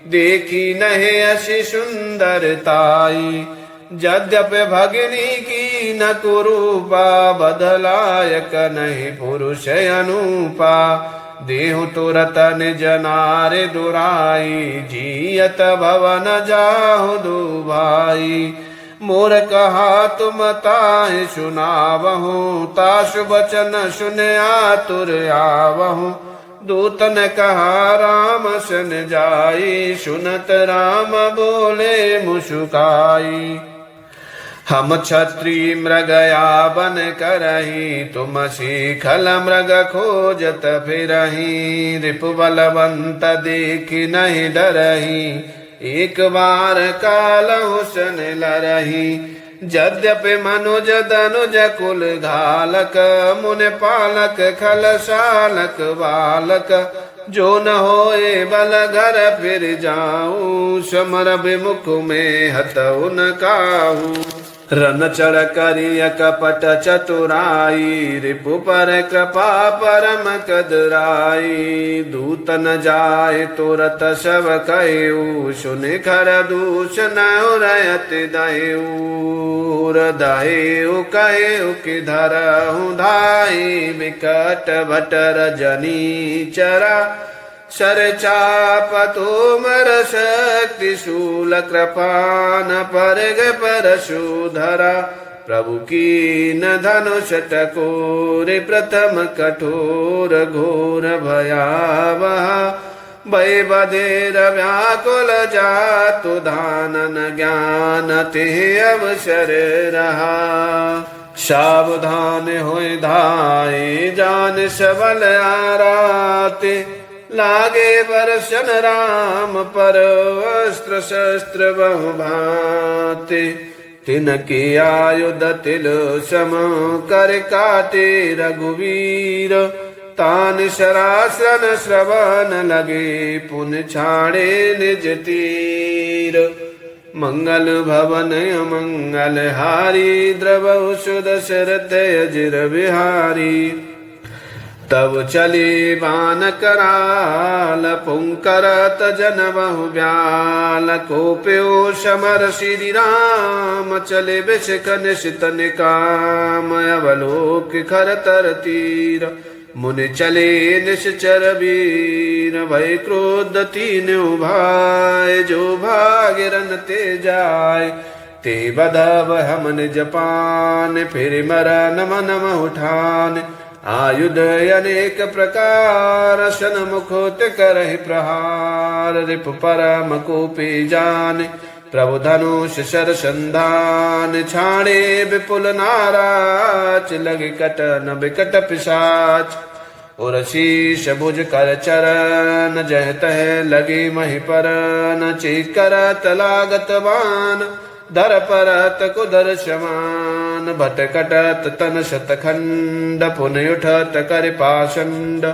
S1: देखी नहे असी सुंदरताई यद्यप भगिनी की न कुरूपा बदलायक नहीं पुरुष अनूपा देहु तुरत निज नारे दुराई जियत भवन जाहु दुभाई मोर कहा तुम ताहि सुनावहु ताशु बचन सुन आतुर आवहु दूतन कहा राम सन जाई सुनत राम बोले मुस्काई हम क्षत्रिय मृगया बन करही तुम शिखल मृग खोजत फिरही रिपु बलवंत देखी नहीं डरही एक बार काल हुसन लरही यद्यपि मनुज दनुज कुल घालक मुन पालक खल शालक बालक जो न होए बल घर फिर जाऊं समर विमुख में हतउ न काहू रन चढ़ करिय कपट चतुराई रिपु पर कृपा परम कदराई दूत न जाय तुरत सब कयू सुन खर दूषण उरयत दयूर दहेउ कहेउ कि धरहु धाई विकट भट रजनी चरा सर चाप तोमर शक्ति शूल कृपान परग परशुधरा प्रभु की न धनुष टकोर प्रथम कठोर घोर भयावह भय बधेर व्याकुल जातु धानन ज्ञान ते अवसर रहा सावधान होय धाये जान सबल आराते लागे बरसन राम पर अस्त्र शस्त्र बहु भाते तिनके आयुध तिल सम कर काटे रघुवीर तान शरासन श्रवण लगे पुन छाड़े निज तीर मंगल भवन अमंगल हारी द्रवहु सुदशरथ अजिर बिहारी तब चले बान कराल पुंकरत जन बहु ब्याल कोप्यो समर श्री राम चले बिषक निशित निकाम अवलोक खर तर तीर मुनि चले निश्चर वीर भय क्रोध तीन भाई जो भागिरन ते जाय ते बधव हम निज पान फिर मरन मन उठान आयुध अनेक प्रकार सन मुखोत करहि प्रहार रिपु परम कोपी जान प्रभु धनुष शर संधान छाड़े विपुल नाराच लगे कटन विकट पिशाच और शीश भुज कर चरण जह तह लगे मही पर न चीकर तलागत बान धर परत कुदर शमान भट कटत तन शतखंड पुन उठत कर पाषंड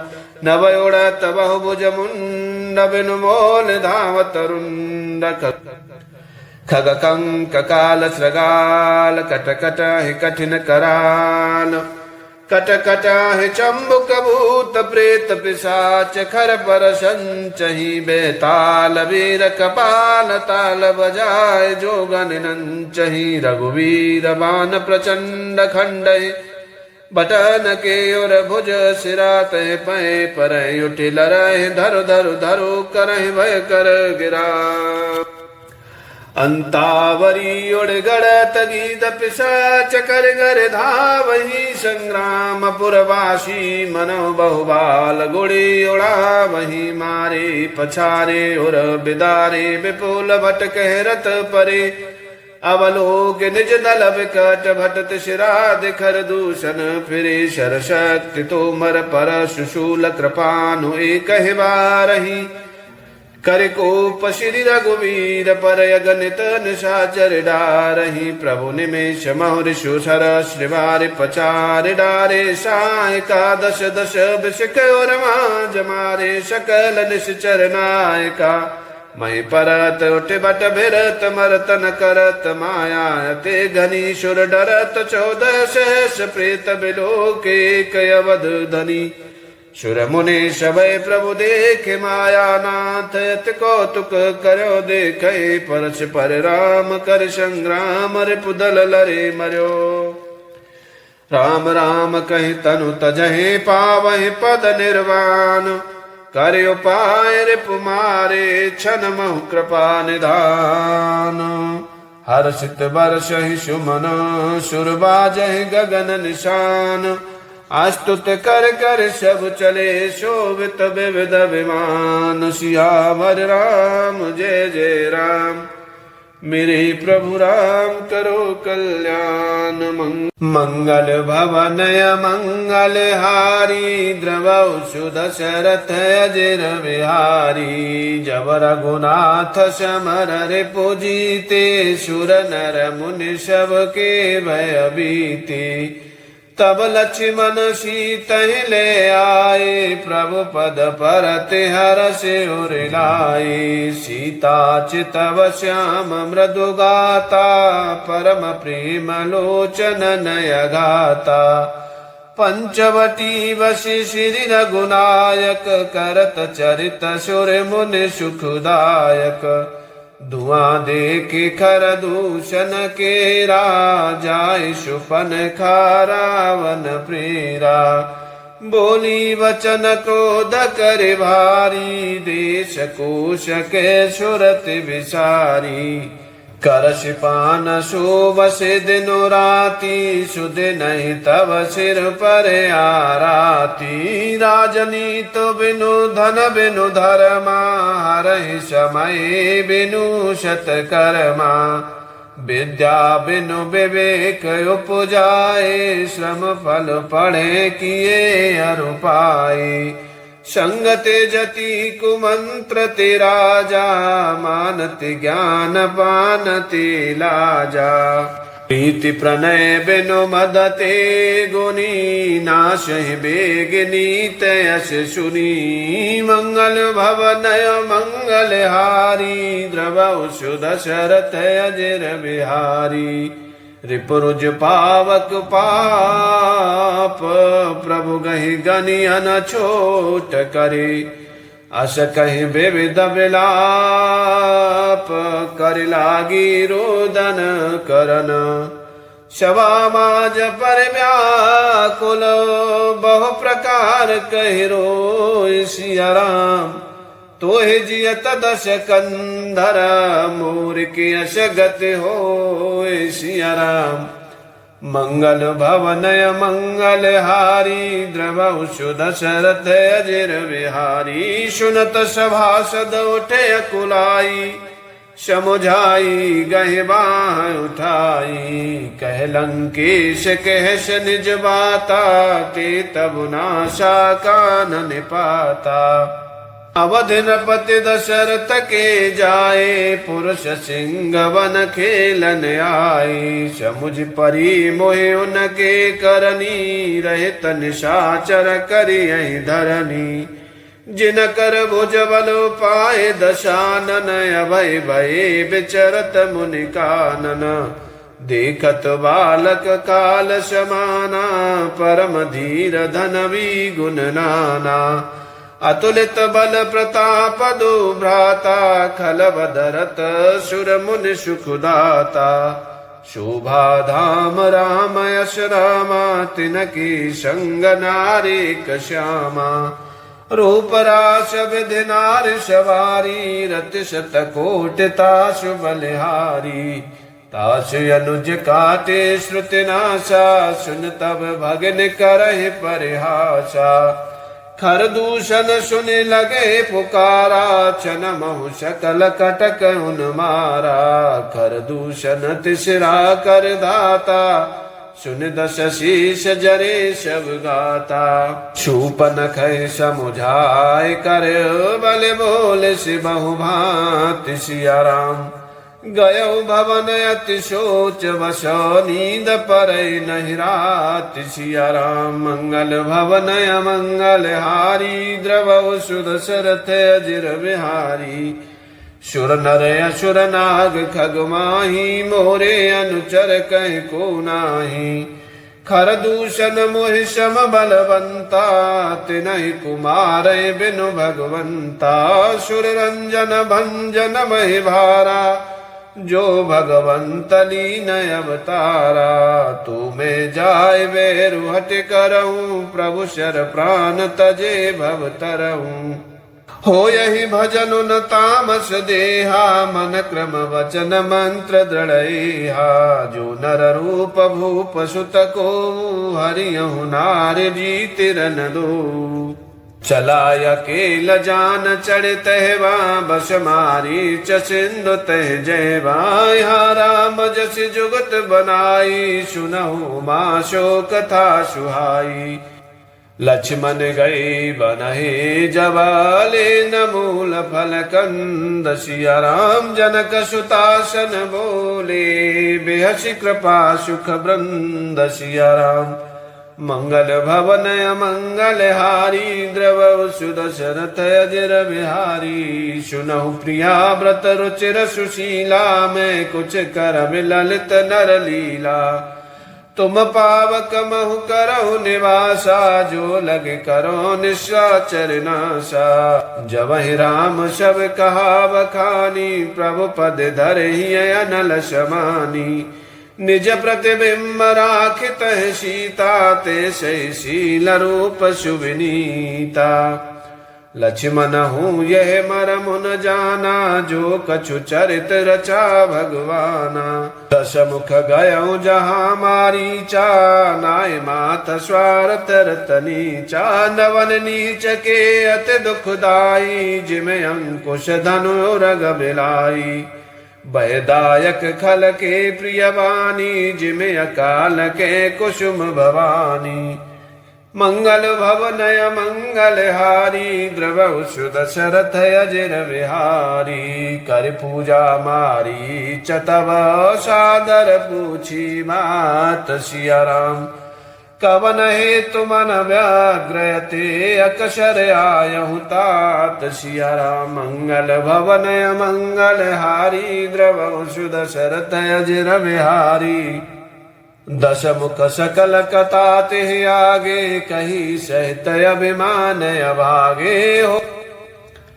S1: नव उड़त बहुभुज मुंड बिनु मोल धावत रुंड खग कंक काल श्रगाल कट कट कठिन कराल कट कट चंबुक भूत प्रेत पिशाच खर पर संचहि बेताल वीर कपाल ताल बजाय जोगन नंचहि रघुवीर बान प्रचंड खंडहि बटन के और भुज सिरात पै पर उठि लरहि धरु धरु धरु करहि भय कर गिरा अंतावरी उड़ गड़त गीत पिशाच कर गर धावहि संग्राम पुरवासी मनो बहुबाल गुड़ी उड़ा वही मारे पछारे और बिदारे विपुल भट कहरत परे अवलोक निज दल विकट भटत शिराद खर दूषण फिरे शर शक्ति तोमर पर सुशूल कृपानु एक बारही कर कोप श्री रघुवीर पर अगणित निशाचर डारही प्रभु निमेष महुरिषु सर श्रीवार पचार डारे साय का दश दश विषक और माज मारे सकल निश्चर नायका मई परत उठ बट भिरत मरतन करत माया ते घनी सुर डरत 14 सहस प्रेत बिलो के कयवध धनी सुर मुनि सबय प्रभु देखे माया नाथ यत कौतुक करो देखे परस पर राम कर संग्राम रिपुदल लरे मर्यो राम राम कहि तनु तजहि पावहि पद निर्वाण कर उपाय रिपु मारे छन महु कृपा निधान हर्षित बरसहि सुमन सुर बाजहि गगन निशान अस्तुत कर कर सब चले शोभित विविध विमान सियावर राम जय जय राम मेरे प्रभु राम करो कल्याण मंगल भवनय मंगल हारी द्रवौ सुदशरथ अजिर बिहारी जब रघुनाथ समर रिपु जीते सुर नर मुनि सब के भय बीते तब लक्ष्मण सीतहि ले आए प्रभु पद परति हरषि उर लाए सीता चितव श्याम मृदु गाता परम प्रेम लोचन नय गाता पंचवटी वशी श्री रघुनायक करत चरित सुर मुनि सुखदायक धुआं देखे खर दूषण के राजाय सुपन खा रावण प्रेरा बोली वचन क्रोध कर भारी देश कोश के सुरत विसारी करश पान शोभस दिनो राती सुध नहीं तब सिर पर आराती राजनीत बिनु धन बिनु धर्मा हरहि समय बिनु शतकर्मा विद्या बिनु विवेक उपजाए श्रम फल पढ़े किए अरु पाए संगते जति कुमंत्र ते राजा मानति ज्ञान पानति लाजा प्रीति प्रणय बिनु मदते गुनी नाशहि बेग नीत यश सुनी मंगल भवनय मंगल हारी द्रवौ सुदशरथ अजिर बिहारी रिपुरुज पावक पाप प्रभु गहि गनि अनछोट करे अस कहि विविध विलाप कर लागी रोदन करन शवा माज पर व्याकुल बहु प्रकार कहि रोय सिया राम तोहि जियत दश कंधर मोर के यश गति होय सिया राम मंगल भवनय मंगल हारी द्रवौ सुदशरथ अजिर बिहारी सुनत सभासद उठे अकुलाई समुझाई गहि बाह उठाई कह लंकेश कहस निज बाता के तब नाशा कानन पाता अवध नपति दशरथ के जाए पुरुष सिंह वन खेलन आए समुझ परी मोहि उनके करनी रहित निशाचर करियहि धरनी जिन कर भुज बल पाए दशानन अभय भये विचरत मुनि कानन देखत बालक काल समाना परम धीर धनवी गुण नाना अतुलित बल प्रताप दुभ्राता खलवदरत सुर मुनि सुखदाता शोभा धाम राम यश रामा तिनकी संग नारिक श्यामा रूप रास विधि नारि सवारी रति शतकोट तासु बलिहारी तासु अनुज काटे श्रुति नासा सुन तब भगन करहि परिहासा खर दूषण सुन लगे पुकारा चन महु सकल कटक उन मारा खर दूषण तिसरा कर दाता सुन दस शीश जरे शब गाता। शूपन खे समुझाए कर बल बोले से बहु भांति सिया राम। गयो भवन अति सोच बसो नींद परई नहीं रात सिया राम। मंगल भवन अमंगल हारी द्रवौ सुदशरथ अजिर बिहारी। सुर नर असुर नाग खग माही मोरे अनुचर कह को नाही। खर दूषण मोहि सम बलवंता तिनहि कुमार बिनु भगवंता। सुर रंजन भंजन महि भारा जो भगवंत लीन अवतारा। तू में जाय बेरु हट करऊं प्रभु शर प्राण तजे भव तरऊं। हो यही भजन न तामस देहा मन क्रम वचन मंत्र दृढ़हा। जो नर रूप भूप सुत को हरियहु नार जीतिरन दो। चला अकेल जान चढ़ तहवा बस मारी सिंधु तह जयवा। राम जस जुगत बनाई सुनहु माँ शो कथा सुहाई। लक्ष्मण गए बनहे जवाले न मूल फल कंद सिया राम। जनक सुतासन बोले बेहसी कृपा सुख वृंद सिया राम। मंगल भवन अमंगल हारी द्रवौ सुदशरथ अजिर बिहारी। सुनहु प्रिया व्रत रुचिर सुशीला मैं कुछ कर ललित नर लीला। तुम पावक महु करहु निवासा जो लग करो निशाचर नासा। जबहि राम सब कहा बखानी प्रभु पद धरहि अनल समानी। निज प्रतिबिंब राखित सीता ते सही शील रूप सुविनीता। लक्ष्मण हूँ यह मरम न जाना जो कछु चरित रचा भगवाना। दस मुख गयो जहाँ मारीचा नाय मात स्वार्थ रतनीचा। नवन नीच के अति दुखदाई जिमे अंकुश धनु रग बिलाई। भयदायक खल के प्रियवानी जिमे अकाल के कुसुम भवानी। मंगल भवन मंगल हारी द्रवौ सुदशरथ अजिर बिहारी। कर पूजा मारी चतव सादर पूछी मात सिया राम। कवन हेतु मन व्याग्रयते अकशर आयहु तात सिया राम। मंगल भवन मंगल हारी द्रवौ सुदशरथ अजिर बिहारी। दस मुख सकल कथा तिह आगे कही सहित अभिमान अभागे।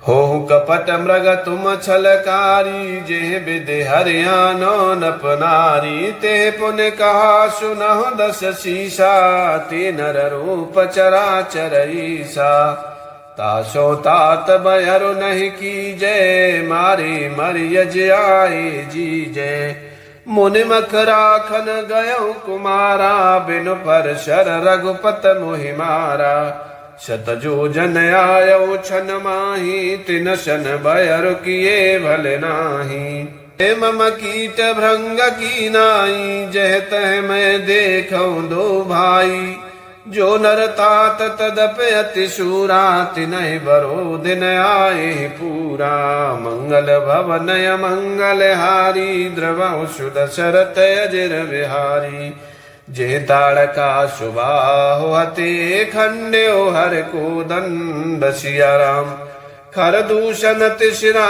S1: हो कपट मृग तुम छलकारी जेह विधि हरियानो नप नारी। ते पुन कहा सुनहु दस शीशा ते नर रूप चराचर ईसा। तासो तात बयरु नहीं की जय मारे मरियज आए जी जय। मुनि मख राखन गयो कुमारा बिनु पर शर रघुपत मोहि मारा। शत जो जन आयो छन माही तिन शन बयरु किए भले नाही। मम कीट भृंग की नाई जह तह मैं देखऊं दो भाई। जो नर तात तदप अति शूरा तिनहि बरो दिन आए पूरा। मंगल भवन मंगल हारी द्रवौ सुदशरथ अजिर बिहारी। जे ताड़का सुबाहु हते खंड्यो हर को दंड सिया राम। खर दूषण तिसरा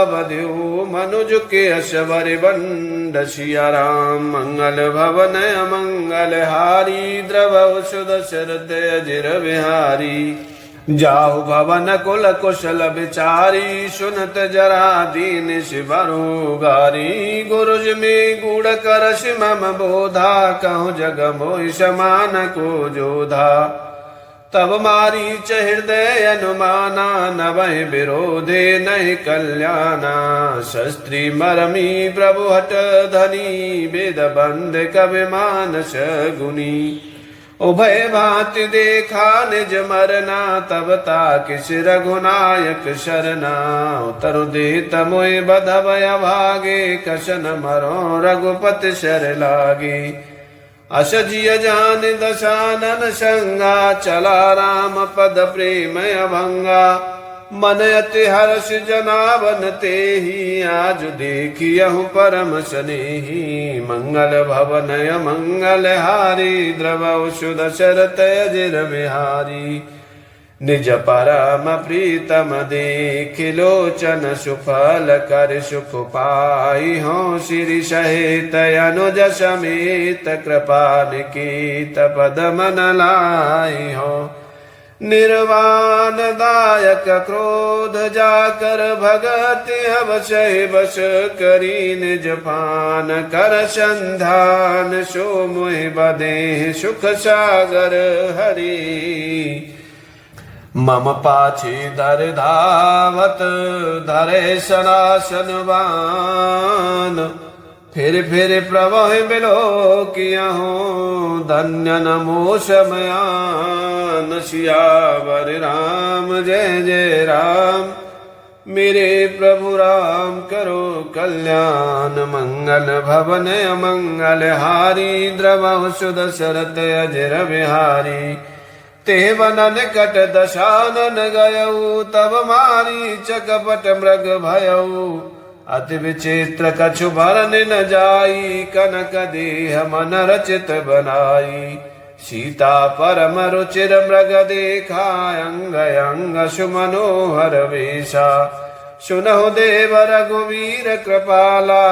S1: बध्यो मनुज के अशबर बंड सिया राम। मंगल भवन अमंगल हारी द्रवौ सुदशरथ अजिर बिहारी। जाहु भवन कुल कुशल विचारी सुनत जरा दीन शिवरु गारी। गुरुज में गुड़ करश मम बोधा कहूँ जग मोहि समान को जोधा। तब मारीच हृदय अनुमाना नवहि विरोधे नहीं कल्याणा। शस्त्री मरमी प्रभु हट धनी वेद बंद कवि मानस गुनी। उभय भांति देखा निज मरना तब ताकिस रघुनायक शरणा। उतरु देत मोहि बधवय भागे कशन मरो रघुपति शर लागे। असजिय जान दशानन संगा, चला राम पद प्रेम अभंगा। मन अति हर्ष जनावन तेहि, आज देखियहु परम स्नेही। मंगल भवन मंगल हारी, द्रवौ सुदशरथ अजिर बिहारी। निज परम प्रीतम देख, लोचन सुफल कर सुख पाई। हो श्री सहित अनुज समेत, कृपा निकेत पद मन लाई। हो निर्वाण दायक क्रोध, जाकर भगति अवशय बस करी। निज पान कर संधान, सो मोहि बदे सुख सागर हरि। मम पाछे दर धावत, धरे सनासन बान। फिर प्रभु बिलो कियहु, धन्य नमो शमयान। सियावर राम जय जय राम, मेरे प्रभु राम करो कल्याण। मंगल भवन अमंगल हारी, द्रवौ सुदशरथ अजिर बिहारी। ते वनन कट दशानन गयऊ, तब मारीच कपट मृग भयऊ। अति विचित्र कछु भरन न जाई, कनक देह मन रचित बनाई। सीता परम रुचिर मृग देखा, अंग अंग सुमनोहर वेशा। सुनहु देव रघुवीर कृपाला,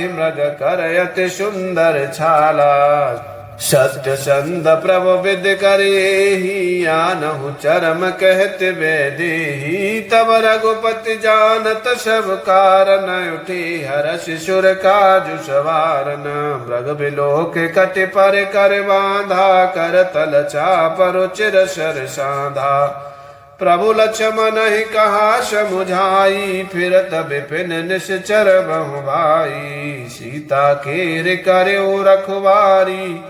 S1: मृग कर अति सुंदर छाला। सत्य संद प्रभु विद करेहि, आनहु चरम कहत वैदेही। तब रघुपति जानत सब कारण, उठे हर्ष सुर काजु सवारन। मृग बिलोक कटि पर कर बांधा, कर तल चाप रुचिर सर साधा। प्रभु लक्ष्मण ही कहा समुझाई, फिरत विपिन निश्चर बहु भाई। सीता केर कर्यो रखवारी,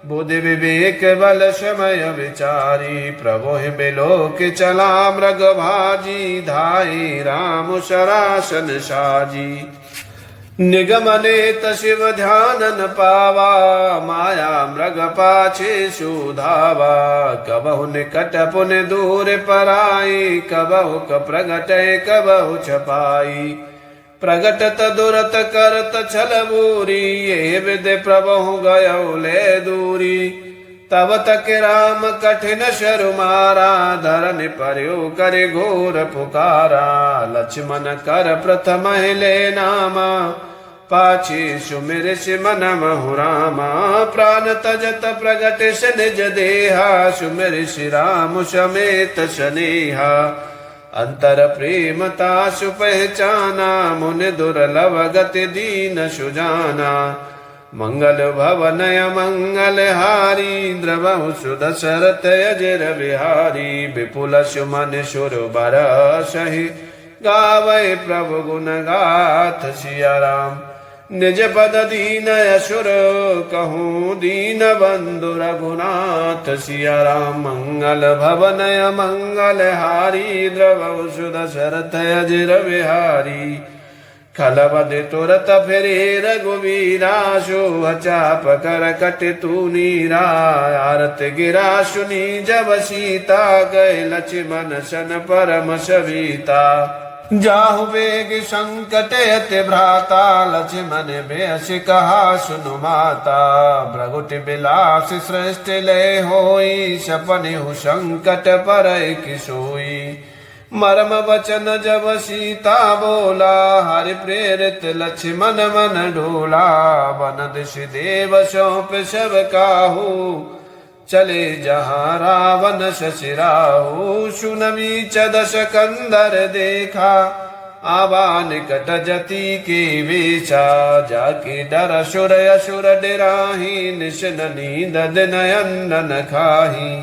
S1: बुद्धि विवेक बल समय विचारी। प्रभु बिलोक चला मृग भाजी, धाई राम सरासन साजी। निगमनेत शिव ध्यान न पावा, माया मृग पाछे सुधावा। कबहु निकट पुन दूर पराई, कबहु प्रगट कबहु छपाई। प्रगटत दुरत करत छल बूरी, ये विद प्रभु गयौ ले दूरी। तब तक राम कठिन शरु मारा, धरन पर्यो करे घोर पुकारा। लक्ष्मण कर प्रथम ले नामा, पाछे सुमिर सिमन महु रामा। प्राण तजत प्रगट निज देहा, सुमिर श्री राम समेत स्नेहा। अंतर प्रेमता सुपहचाना, मुन दुर्लभ गति दीन सुजाना। मंगल भवन मंगल हारी, द्रवौ सुदशरथ अजिर बिहारी। विपुल सुमन सुर बरसहि, गावै प्रभु गुण गाथ सिया राम। निज पद दीन असुर, कहूँ दीन बंधु रघुनाथ सिया राम। मंगल भवन मंगल हारी, द्रवौ सुदशरथ अजिर बिहारी। खलबद तुरत फिरे रघुवीरा, शोह चाप कर कट तू नीरा। आरत गिरा सुनी जब सीता, गए लक्ष्मण सन परम सविता। जाहु वेग संकट अति भ्राता, लक्ष्मण बेस कहा सुनु माता। भ्रगुट बिलास सृष्टि ले होई, सपनेहु संकट परय कि सोई। मर्म वचन जब सीता बोला, हरि प्रेरित लक्ष्मण मन डोला। वन दिश देव सौंप सब काहू, चले जहाँ रावण शशिराहु। सुनवी चदस कंदर देखा, आवा निकट जति के वेशा। जाके डर असुर असुर डिराही, निशन नींद दिन अन्न खाही।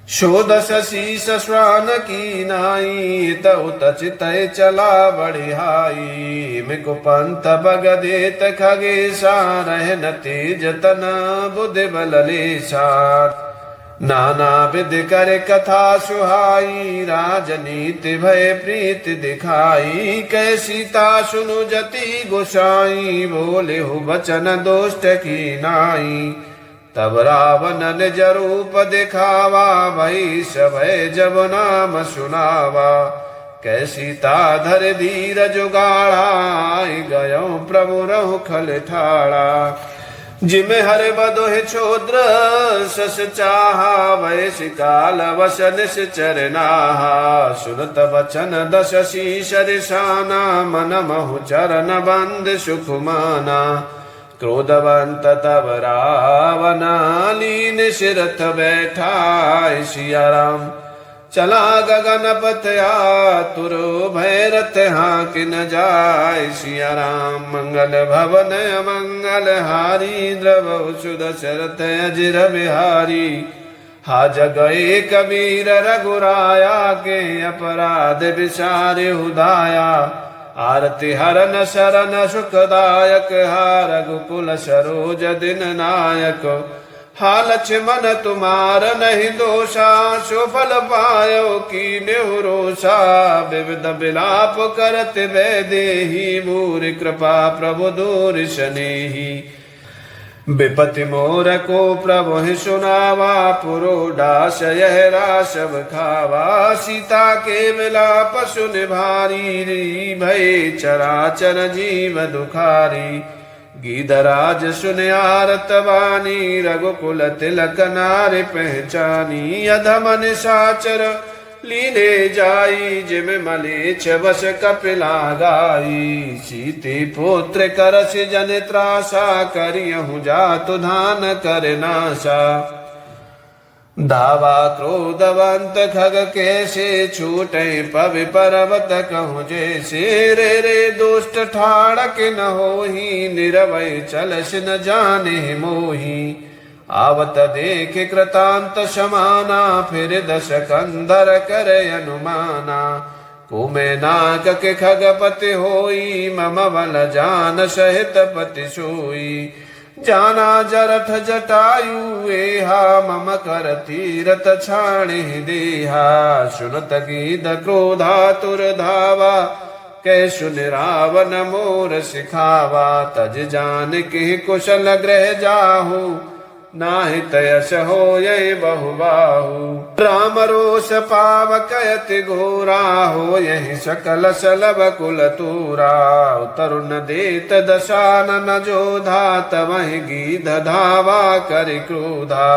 S1: शोदश शीस श्वान की नाई, तउ तचित चला बढ़ियाई। मिकु पंथ बग देत खगेशा, रहन तेज तन बुद्धि बल लेसा। नाना विध कर कथा सुहाई, राजनीति भय प्रीति दिखाई। कै सीता सुनु जति गोसाई, बोले हो वचन दोष्ट की नाई। तब रावण निज रूप दिखावा, वही सभय जब नाम सुनावा। कै सीता धर धीर जुगाड़ा, गयो प्रभु रहु खल ठाड़ा। जिमे हर बदोहि क्षोद्र सस चाहा, वैश काल वस निश्चर नाहा। सुनत वचन दश शीश रिसाना, मन महु चरण बंद सुख माना। क्रोधवंत तब रावण लीन सिरथ बैठा, सिया राम चला गगन पथ आतुर, भैरथ हाँक न जाय। सिया राम मंगल भवन मंगल हारी, द्रव सुदशरथ अजिर बिहारी। हाज गए कबीर रघुराया, के अपराध विसारे उदाया। आरती हरन शरण सुखदायक, हा रघुकुल सरोज दिन नायक। हा लक्ष्मण तुमार नहीं दोषा, सुफल पायो कीन्हु रोषा। विविध विलाप करत वैदेही, भूरि कृपा प्रभु दूर सनेही। विपति मोर को प्रभु ही सुनावा, पुरोडास यह रासव खावा। सीता के विलाप सुन भारी, भय चराचर जीव दुखारी। गीधराज सुन आरत वाणी, रघुकुल तिलक नारि पहचानी। अधम निशाचर लीने जाई, जिम मलेच्छ वश कपिला गाई। सीते पुत्र करस जन त्रासा, करियहु जातु धान कर नासा। धावा क्रोधवंत खग कैसे, छूटे पवि पर्वत कहूँ जैसे। रे दुष्ट ठाड़क न होही, निरवय चलस न जाने मोही। आवत देख कृतांत समाना, फिर दश कंधर कर अनुमाना। कुमे नाक के खगपति होई, मम बल जान सहित पति सोई। जाना जरठ जटायु एहा, मम कर तीरथ छाणे देहा। सुनत गीध क्रोधातुर धावा, कै सुन रावण मोर सिखावा। तज जान के कुशल ग्रह जाहु, नाहि तयस होय बहुबाहु। राम रोष पावक अति घोरा, होय सकल सलभ कुल तूरा। तरुण देत दशानन जोधा, तवहि गीध धावा करि क्रोधा।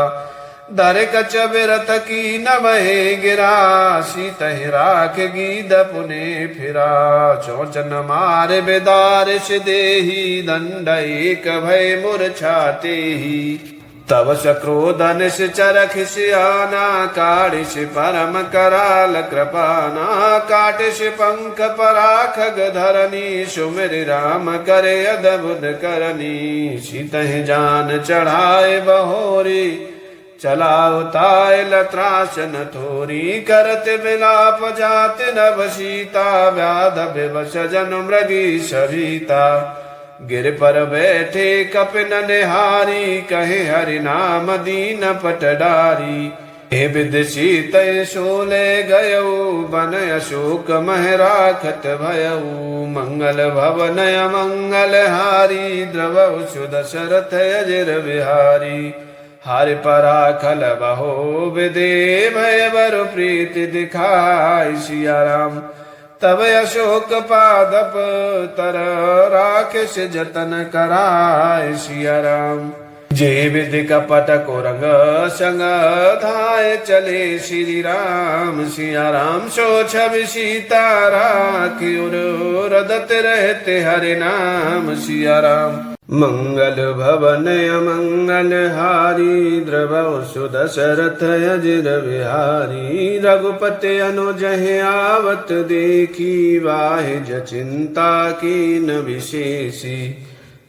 S1: दर कच बिरत की नमहे गिरा, सीतहि राख गीध पुने फिरा। चौचन मार बेदारिश देही, दंड एक भय मूर्छातेहि। तव सक्रोध निश्चर खिसियाना, काढ़िस परम कराल कृपाना। काटिस पंख पराखग धरनी, सुमिर राम करे अद्भुत करनी। सीतहि जान चढ़ाए बहोरी, चला उताय लत्रास न थोरी। करत विलाप जात नभ सीता, व्याध विवश जन मृगी सविता। गिर पर बैठे कपिन निहारी, कहे हरि नाम दीन पटडारी। हे विदुषी तय सोले गयऊ, बन अशोक मह राखत भयऊ। मंगल भवन अमंगल हारी, द्रवहु सुदशरथ अजिर बिहारी। हरि पराखल बहो विदे, भय बर प्रीति दिखाय। सिया राम तब अशोक पादप तर, राकेश जतन कराय। सिया राम जे विधि कपट को रंग संग, धाय चले श्री राम। सिया राम सो छवि सीता राखी, रदत रहते हरि नाम। सिया राम मंगल भवन अमंगल हारी, द्रवहु सुदशरथ अजिर बिहारी। रघुपति अनुजहि आवत देखी, वाहिज चिंता कीन विशेषी।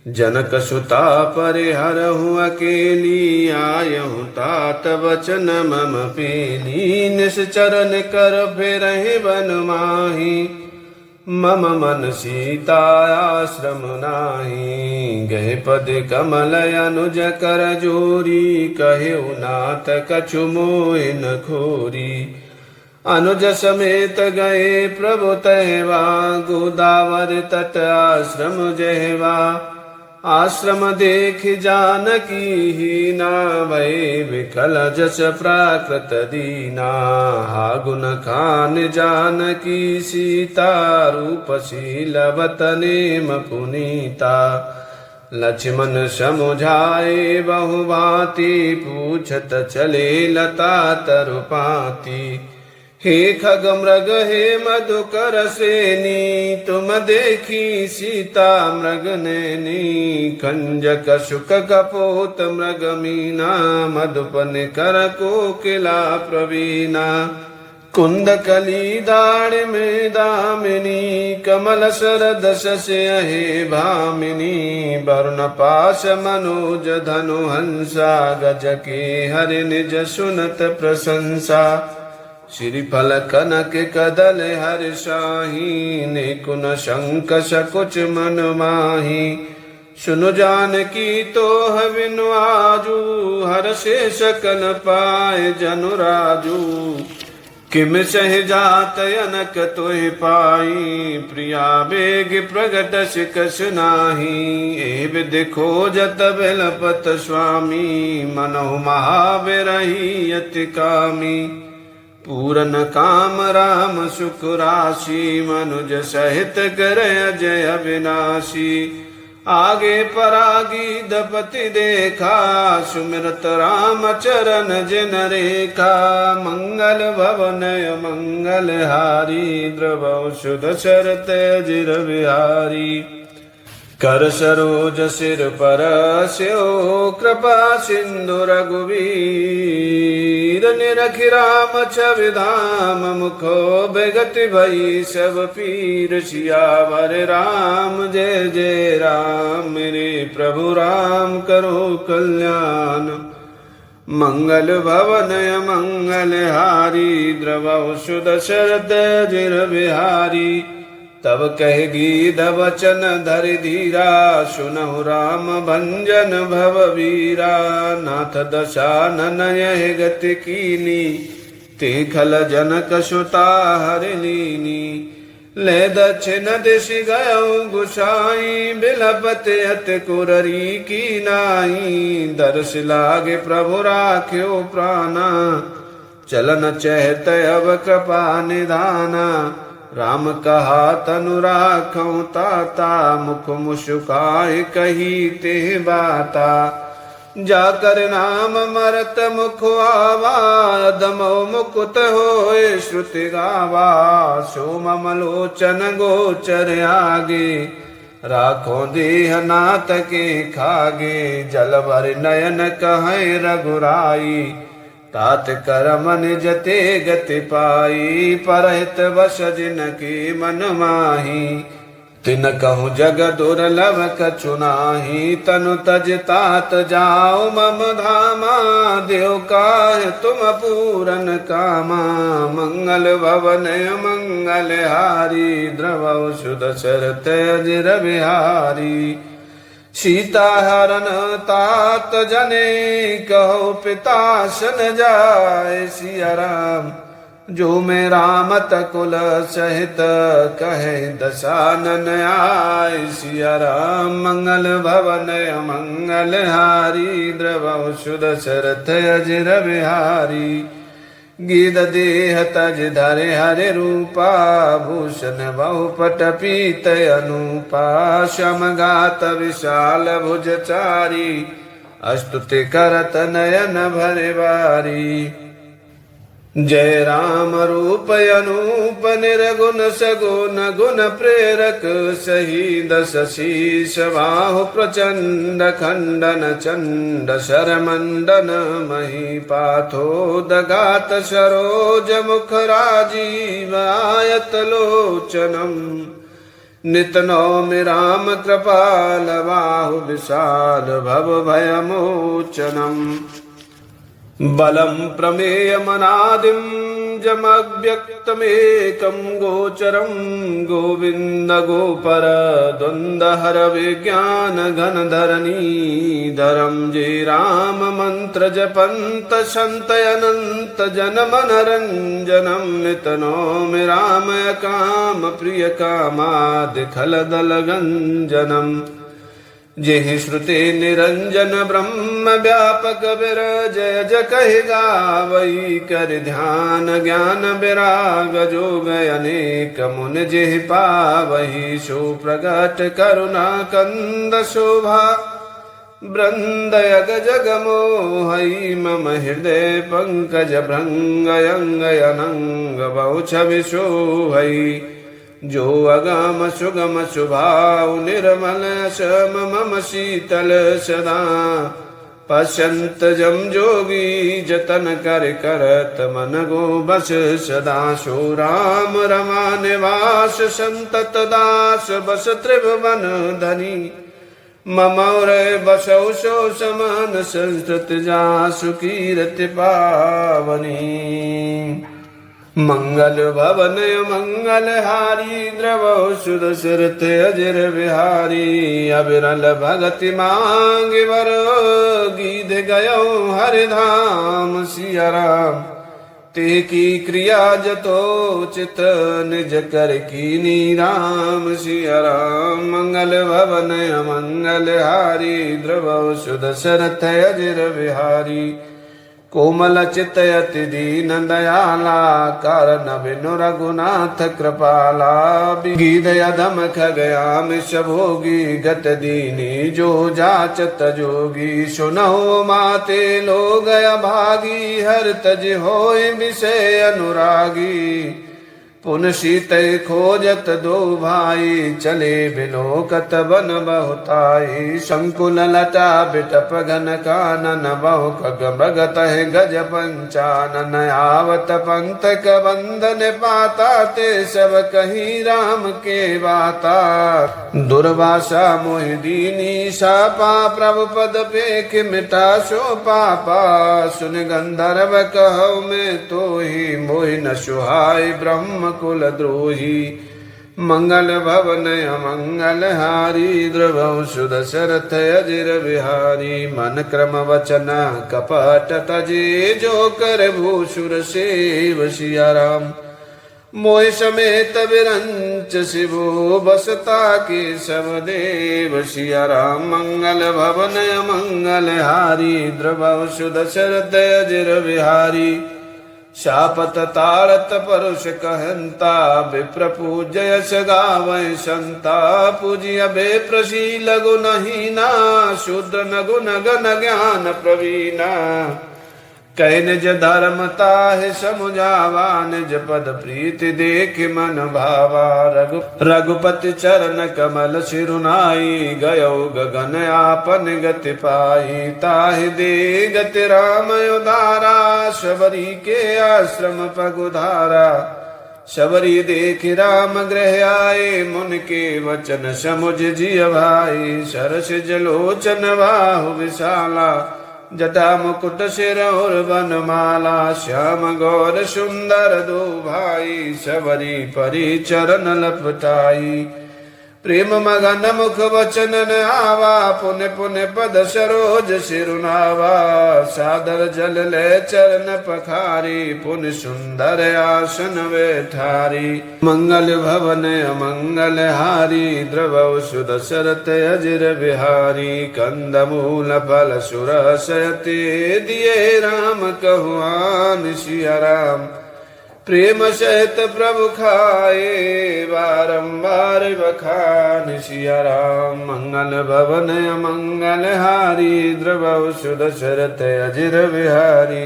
S1: जनक सुता परिहरहु अकेली, आयहु तात वचन मम पेली। निश्चर निकर फिरहि वन माही, मम मन सीता आश्रम नाही। गए पद कमल अनुज कर जोरी, कहे नाथ कछु मोहि न खोरी। अनुज समेत गए प्रभु तहवा, गोदावर तट आश्रम जहवा। आश्रम देख जानकी हीना, भय विकल जस प्राकृत दीना। हा गुण खान जानकी सीता, रूपशील नेम पुनीता। लक्ष्मण समुझाए बहु भांति, पूछत चले लता तरुपाती। हे खग मृग हे मधुकर सेनी, तुम देखी सीता मृग नैनी। कंजक शुक कपोत मृग मीना, मधुपन कर कोकिला प्रवीणा। कुंद कली दाड़ में दामिनी, कमल शरद शस्य भामिनी। वरुण पाश मनोज धनु हंसा, गज के हरि निज सुनत प्रशंसा। श्रीफल कनक कदल हर शाही, निकुन शंख सकुच मन माही। सुनु जानकी तोह बिनु आजू, हर से सकल पाए जनु राजू। किम सहजात अनक तोहि पाई, प्रिया बेग प्रगट सिकस नाही। ए विधि खोजत बिलपत स्वामी, मनहु महाविरही अति कामी। पूरन काम राम सुख राशि, मनुज सहित कर अजय अविनाशी। आगे परागी दपति देखा, सुमिरत राम चरण जिन रेखा। मंगल भवन मंगल हारी, द्रवौ सुध शरत जिर बिहारी। कर सरोज सिर पर स्यो, कृपा सिंधु रघुवीर। निरखि राम छवि धाम, मुखो बेगति भई सब पीर। सियावर राम जय जय राम, मेरे प्रभु राम करो कल्याण। मंगल भवन मंगल हारी, द्रवौ सुध शरद जिर बिहारी। तब कह गीध वचन धरि धीरा, सुनहु राम भंजन भव वीरा। नाथ दशानन यह गति कीनी, ते खल जनक सुता हरि लीनी। ले दक्षिण दिश गयो गुसाई, बिलपत अति कुररी की नाई। दर्श लागे प्रभु राख्यो प्राणा, चलन चहत अब कृपा निधाना। राम कहा तनु राखऊं ताता, मुख मुस्काए कही ते बाता। जाकर नाम मरत मुख आवा, दमो मुकुत होए श्रुति गावा। सोम लोचन गोचर आगे, राखो देह नाथ के खागे। जल भर नयन कहे रघुराई, तात करम निज ते गति पाई। परहित बस जिन के मन माही, तिन कहु जग दुर्लभ कछु नाही। तनु तज तात जाओ मम धामा, देव काहे तुम पूरन कामा। मंगल भवन मंगल हारी, द्रवौ सुध शरत अजिर बिहारी। सीता हरण तात जने, कहो पिता सन जाय सिया राम। जो मैं रामत कुल सहित, कहे दशानन आय सिया राम। मंगल भवन मंगल हारी, द्रवौ सुध शरथ अजिर बिहारी। गीध देह तज धरे हरे रूपा, भूषण बहुपट पीत अनूपा। श्याम गात विशाल भुज चारी, अस्तुति करत नयन भरे बारी। जय राम रूप अनूप निर्गुण सगुण, गुण प्रेरक सही दस शीष। बाहु प्रचंड खंडन चंड, शरमंडन महीपाथो। दगात सरोज मुख राजीव, आयत लोचनम। नित नौमि राम कृपाल, बाहु विशाल भव भयमोचनम। बलं प्रमेयमनादिं जमव्यक्तमेकं गोचरं। गोविन्द गोपर द्वन्द्वहर विज्ञान घनधरणीधरं। जे राम मंत्र जपन्त संत अनंत, जनमनरंजनं। नित नौमि रामय काम प्रिय कामादि खलदल गंजनम्। जेहि श्रुति निरंजन ब्रह्म व्यापक विरजय जकहि गावई कर ध्यान ज्ञान विराग जोग अनेक मुन जेहि पावहि सो प्रगट करुणा कंद शोभा वृंदयग जगमोहई मम हृदय पंकज भृंग अंग अनंग बहु छवि शोहई जो अगम सुगम सुभाव निर्मल सम मम शीतल सदा पश्यंत जम जोगी जतन कर करत मन गो बस सदा सो राम रमा निवास संतत दास बस त्रिभुवन धनी ममौर बसौ सो समान संस्कृत जासु कीरति पावनी मंगल भवन मंगल हारी द्रवौ सुदशरथ अजर बिहारी अविरल भगति मांग वर गीध गयो हरिधाम सिया राम ते की क्रिया जतो चित निज कर कीनी राम सिया राम मंगल भवन मंगल हारी द्रवौ सुदशरथ अजर बिहारी कोमल चितयति दीन दयाला कारण बिनु रघुनाथ कृपाला गीध अधम खगयाम भोगी गत दीनी जो जाचत जोगी सुनहो माते लोग अभागी हर तज होय विषय अनुरागी पुन सीतय खोजत दो भाई चले बिलोकत बन बहुताई संकुल लता बिटप घन कानन बहु खग भगत है गज पंचानन आवत पंत बंधन पाता ते सब कहीं राम के बाता दुर्वासा मोहि दीनी सापा प्रभु पद पेख मिटा सो पापा सुन गंधर्व कहु में तो ही मोहि न सुहाय ब्रह्म कुल द्रोही मंगल भवन अमंगल हारी द्रवौ सुदशरथ अजिर बिहारी मन क्रम वचन कपट तजे जो कर भूसुर सेव सिया राम मोह समेत विरंच शिवो बसता के सब देव सिया राम मंगल भवन अमंगल हारी द्रवौ सुदशरथ अजिर बिहारी शापत ताड़त परुष कहंता विप्र पूजय गावै संता पूजिय बे प्रशील गुण हीना शुद्ध नगुण गण ज्ञान प्रवीणा कह निज धर्मता है समुझावा निज पद प्रीति देख मन भावा रघुपति चरण कमल सिरुनाई गयो गगन आपन गति पाई ताहि दे गति राम उदारा शबरी के आश्रम पगुधारा शबरी देख राम गृह आए मुन के वचन समुझ जिय भाई सरस जलोचन बाहु विशाला जटा मुकुट सिर और बनमाला श्याम गौर सुंदर दो भाई शबरी परी चरण लपटाई प्रेम मगन मुख वचन न आवा पुन पुन पद सरोज सिरुनावा सादर जल ले चरण पखारी पुन सुंदर आसन बैठारी मंगल भवन अमंगल हारी द्रवौ सुदशरथ अजिर बिहारी कंद मूल फल सुरसयते दिए राम कहुआन सिया राम प्रेम सहित प्रभु खाए बारंबार बखान सिया राम मंगल भवन अमंगल हारी द्रवौ सुदशरथ अजिर बिहारी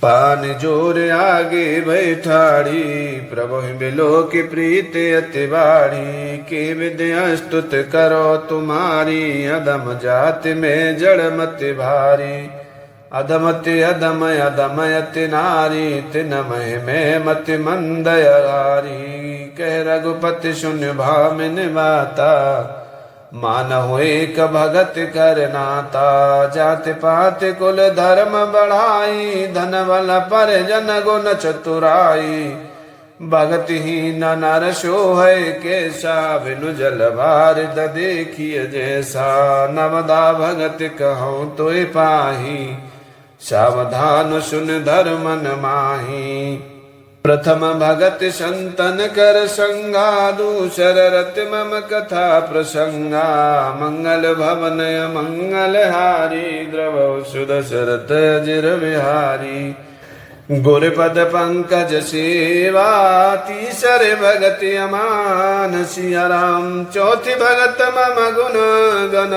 S1: पान जोर आगे बैठाड़ी प्रभु बिलो की प्रीत अति बाढ़ी के विद्या स्तुत करो तुम्हारी अदम जाति में जड़ मति भारी अधमति अधम अधमयति नारी तिन में मति मंदयारी कह रघुपति शून्य भामिन माता मान हुए क भगत कर नाता जाति पाति कुल धर्म बढ़ाई धन बल पर जन गुण चतुराई भगतिहीन नर सोहै कैसा बिनु जल भारित देखिए जैसा नवदा भगत कहूँ तो पाही सावधान सुन धर्मन माही प्रथम भगत संतन कर संगा दूसर रत मम कथा प्रसंगा मंगल भवन मंगल हारी द्रव सुद शरत अजिर बिहारी गुरुपद पंकज सेवा तीसरे भगत अमान सिया राम चौथी भगत मम गुण गण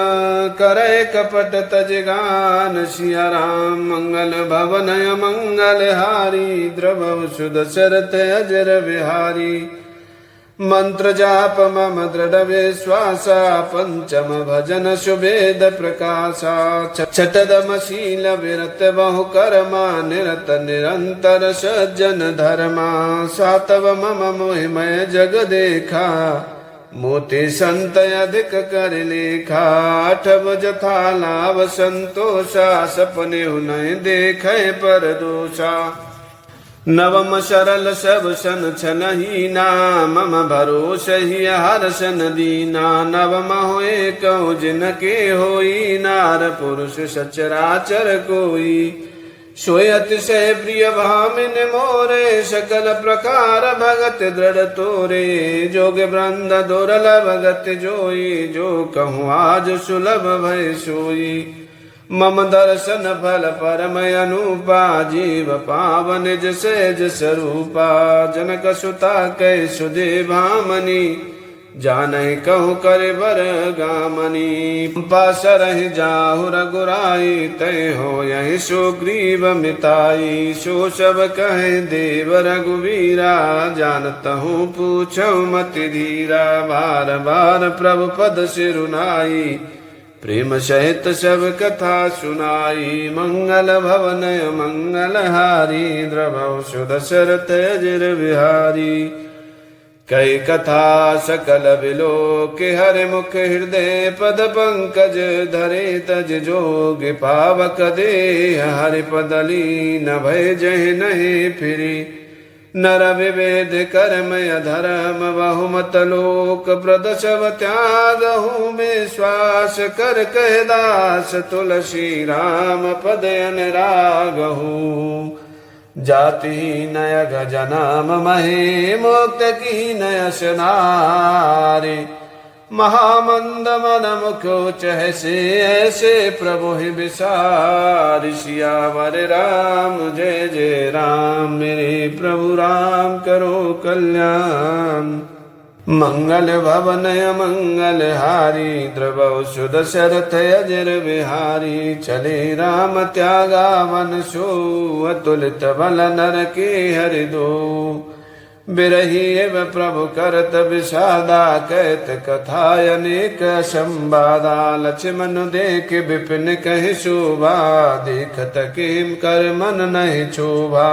S1: करे कपट तज गान सिया राम मंगल भवन मंगल हारी द्रव सुद शरत अजर बिहारी मंत्र जाप मम दृढ़ विश्वासा पंचम भजन शुभेद प्रकाशा छठदम शील विरत बहु कर्मा निरत निरंतर सज्जन धर्मा सातव मम मोहिमय जग देखा मोति संत अधिक कर लेखा आठव जथा लाभ संतोषा सपने उन्हें देखे पर दोषा नवम सरल सब सन छनहीना मम भरोस ही हर्षन दीना नवम होए कहु जिनके होई नार पुरुष सचराचर कोई सोय अतिशय प्रिय भामिन मोरे सकल प्रकार भगत दृढ़ तोरे जोग वृंद दुर्ल भगत जोई जो कहूँ आज सुलभ भय सोई मम दर्शन फल परम अनुपा जीव पावन जसेज स्वरूपा जनक सुता कै सुदे भामनी जानै कहु कर बर गामनी पासरहि जाहु रघुराई तय हो यही सुग्रीव मिताई सो सब कहे देव रघुवीरा जानतहु पूछौ मति धीरा बार बार प्रभु पद सिरुनाई प्रेम सहित सब कथा सुनाई मंगल भवन मंगल हारी द्रव सुद शरत अजिर बिहारी कई कथा सकल बिलो के हर मुख हृदय पद पंकज धरे तज जोग पावक दे हरि पदली न भय जह नहीं फिरी नर विवेद कर्म अधर्म बहुमत लोक प्रदशव त्याग हूँ विश्वास कर कह दास तुलसी राम पद अनुराग हूँ जाति नयग जनाम महे मुक्त की नयस नारे महामंद मन मुखो चहसे ऐसे प्रभु ही विसार सियावर राम जय जय राम मेरे प्रभु राम करो कल्याण मंगल भवन मंगल हारी द्रव सुद शरथ अजर बिहारी चले राम त्यागा वन सो अतुलित बल नर के हरि दो बिरही एव प्रभु करत विषादा कहत कथा अनेक संवादा लक्ष्मण देख विपिन कहि शोभा देखत किम कर मन नहीं क्षोभा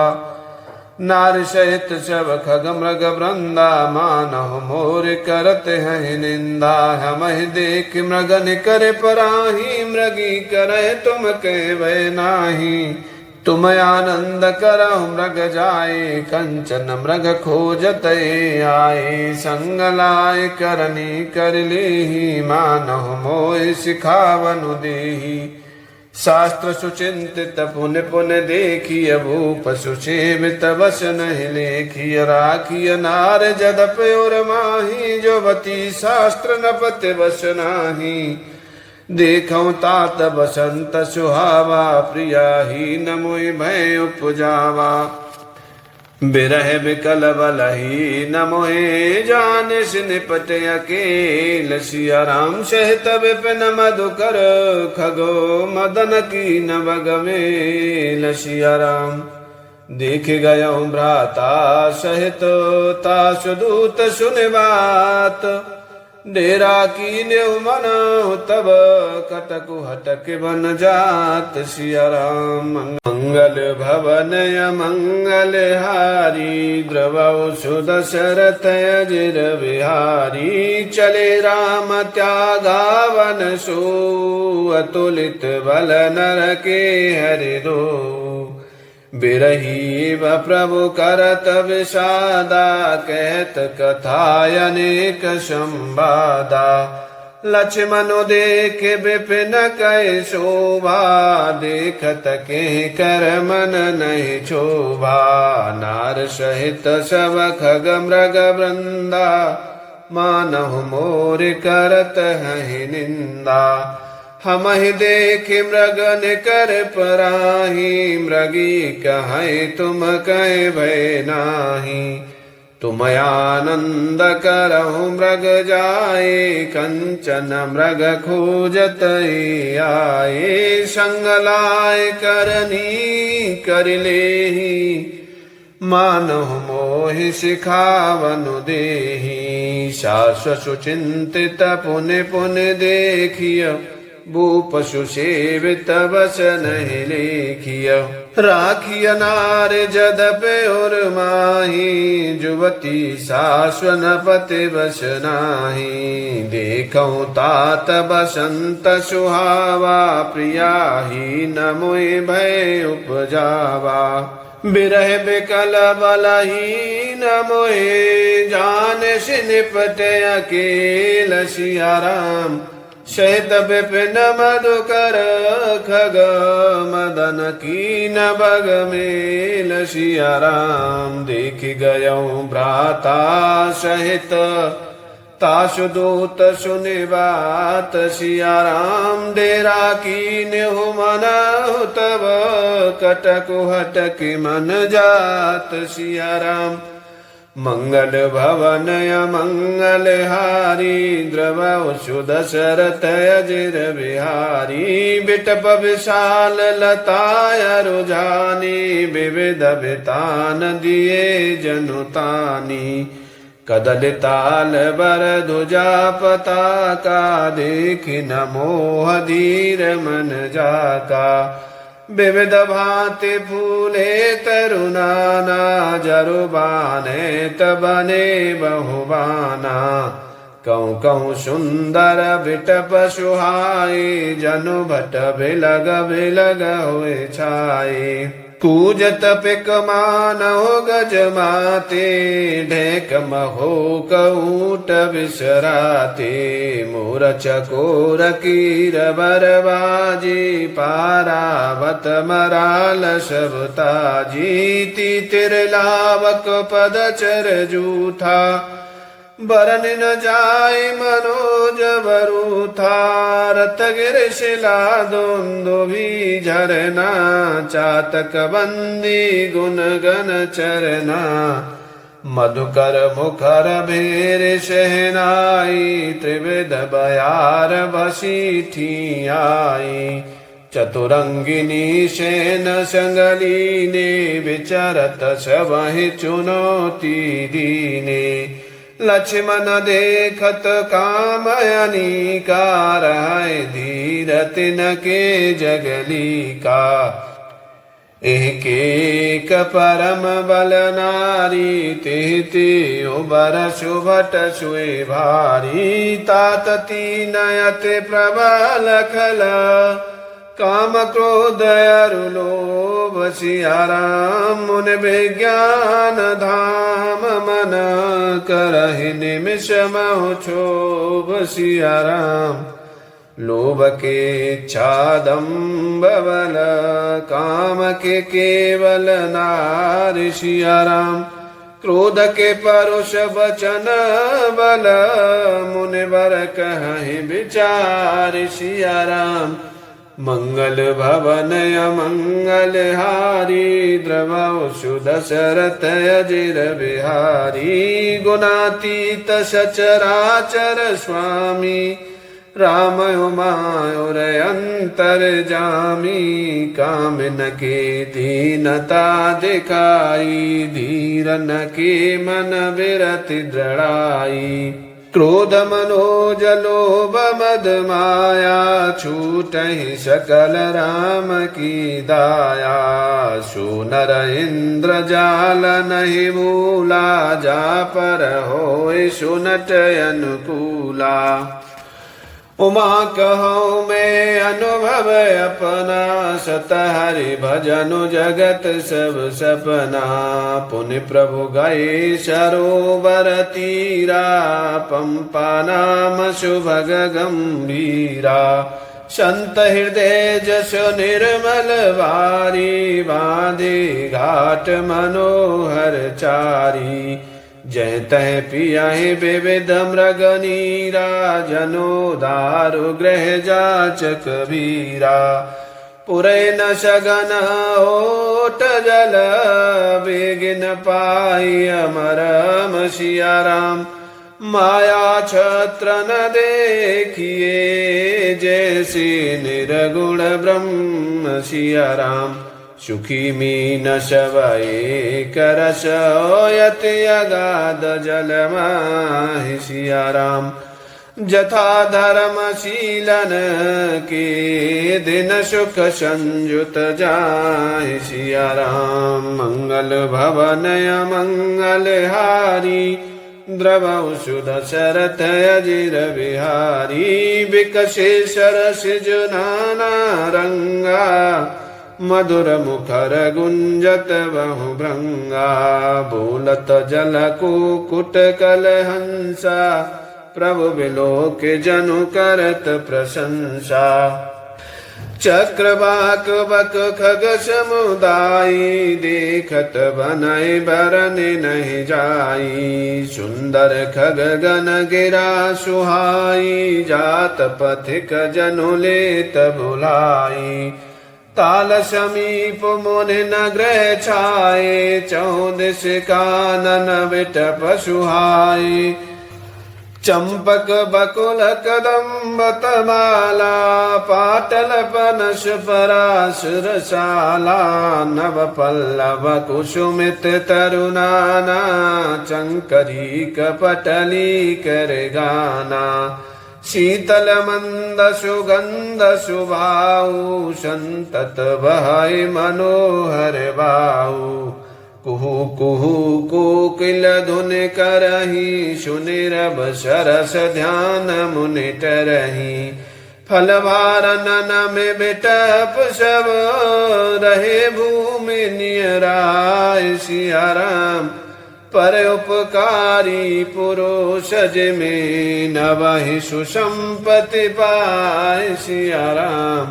S1: नार सहित सब खग मृग वृंदा मानव मोर करत है निंदा हम देख मृगन कर पराही मृगी करे तुम कह नाही तुम आनंद करहु मृग जाए कंचन मृग खोजत आए संग लाय करनी कर लेहि मानहु मोहि सिखावनु देहि शास्त्र सुचिंतित पुन पुन देखिय भूप सुसेवित बस नहीं लेखिय राखिय नार जदप और माही जोवती शास्त्र न पत बस नाही देखौ तात बसंत सुहावा प्रिया ही न मोहि भय उपजावा बिरह बिकल बलही न मोहि जान निपट अकेल सिया राम सहित विपिन मधुकर खगो मदन की न बगमेल सिया राम देख गयो भ्राता सहित तासुदूत सुन बात डेरा की मन तब कटकु हटक बन जात सिया राम मंगल भवन मंगल हारी द्रव सुद शरथ अजिर बिहारी चले राम त्यागा वन सो अतुलित बल नर के हरि दो बिरही व प्रभु करत विषादा कहत कथा अनेक संवादा लक्ष्मणु देख विपिन कै शोभा, देखत के कर मन नहीं क्षोभा। नार सहित सब खग मृग वृंदा, मानहु मोर करत है निंदा। हम ही देख मृगन कर पराही, मृगी कहे तुम कहे भय नाही। तुम आनंद करहु मृग जाए, कंचन मृग खोजत आए। संग लाय करनी कर लेही, मानहु मोहि सिखावनु देही। सास सुचिंतित पुनि पुनि देखिय, भूप सुसेवित बस नहीं लेखिय। राखिय नार जदपे और माही, जुवती सास्वन पति बस नाही। देखऊं तात बसंत सुहावा, प्रिया ही न मोहि भय उपजावा। बिरह बिकल बलहीन मोहे, जान से निपटे अकेल सिया राम। सहित विपिन मधुकर खग, मदन कीन बग मेल सिया राम। देख गयऊं भ्राता सहित, तासु दूत सुनि बात सिया राम। डेरा कीन हो मनहु तब, कटकु हटक मन जात सिया राम। मंगल भवन अमंगल हारी, द्रवौ सुदशरथ अजिर बिहारी। बिटप विशाल लताय रुझानी, विविध वितान दिए जनुतानी। कदल ताल बर ध्वजा पताका, देखि न मोह धीर मन जाका। विविध भांति फूले तरुनाना, जरुबाने तबने बहुबाना। कहूँ कहूँ सुंदर बिटप सुहाई, जनु भट बिलग बिलग हुए छाई। कूजत पिक मानव गज माते, ढेक महोक ऊट बिसराते। मोर चकोर कीर बरबाजी, पारावत मराल सबताजी। तीतिर लावक पद चर जूथा, बरन न जाय मनोज बरूथा। रत गिर शिला दुंदुभि झरना, चातक बंदी गुण गन चरना। मधुकर मुखर भेर शहनाई, त्रिविध बयार बसी ठियाई। चतुरंगिनी सेन संगलीने, विचरत सबहि चुनौती दीने। लक्ष्मण देखत कामयनी कार, धीर तिनके जगली का। एक एक परम बल नारी, तिह तिह बर सुभट सुए भारी। तात तीनयत प्रबल खल, काम क्रोध अरु लोभ सिया राम। मुनि विज्ञान धाम मन, करहि निमिष महु क्षोभ सिया राम। लोभ के इच्छा दंभ बल, काम के केवल नारि सिया राम। क्रोध के परुष वचन बल, मुनि वर कहि विचार सिया राम। मंगल भवन अमंगल हारी, द्रवौ सुदशरथ अजिर बिहारी। गुणातीत सचराचर स्वामी, राम उमायोर अंतर जामी। कामिन के दीनता दिखाई, धीरन के मन विरति दृढ़ाई। क्रोध मनोज लोभ मद माया, छूटहि सकल राम की दाया। सुनर इंद्र जाल नहीं भूला, जा पर होय सुनट अनुकूला। उमा कहो मैं अनुभव अपना, सत हरि भजनु जगत सब सपना। पुनि प्रभु गए सरोवर तीरा, पंपा नाम सुभग गंभीरा। संत हृदय जस निर्मल वारी, बांधे घाट मनोहर चारी। जय तह पियाहि विविध मृग नीरा, जनो दारु गृह जाचक वीरा। पुरै न सगन ओट जल, बेगिन पाई अमरम सिया राम। माया छत्र न देखिए, जैसी निर्गुण ब्रह्म सिया राम। सुखी मीन सवये करस, यति अगाध जल माहि सिया राम। जथा धर्मशीलन के दिन, सुख संयुत जाहि सिया राम। मंगल भवन मंगल हारी, द्रवौ सुदशरथ अजिर बिहारी। बिकसे सरस नाना रंगा, मधुर मुखर गुंजत बहु भृंगा। बोलत जल कुकुट कलहंसा, प्रभु बिलोक जनु करत प्रशंसा। चक्रवाक बक खग समुदायी, देखत बनय बरन नहीं जाई। सुंदर खग गन गिरा सुहाई, जात पथिक जनु लेत बुलाई। ताल समीप मुनि न ग्रह छाए, चौदिस कानन बिटप सुहाए। चंपक बकुल कदम्ब तमाला, पाटल पनस पराशर शाला। नव पल्लव कुसुमित तरुनाना, चंकरी कपटली कर गाना। शीतल मंद सुगंध सुभाऊ, संतत बहाय मनोहर बाऊ। कुहू कुहू कोकिल धुन करही, सुनि रब सरस ध्यान मुनि टरही। फल भारनन में बिटप सब, रहे भूमि नियराय सिया राम। पर उपकारी पुरुष जिमें, नवहि सुसंपत्ति पाय सिया राम।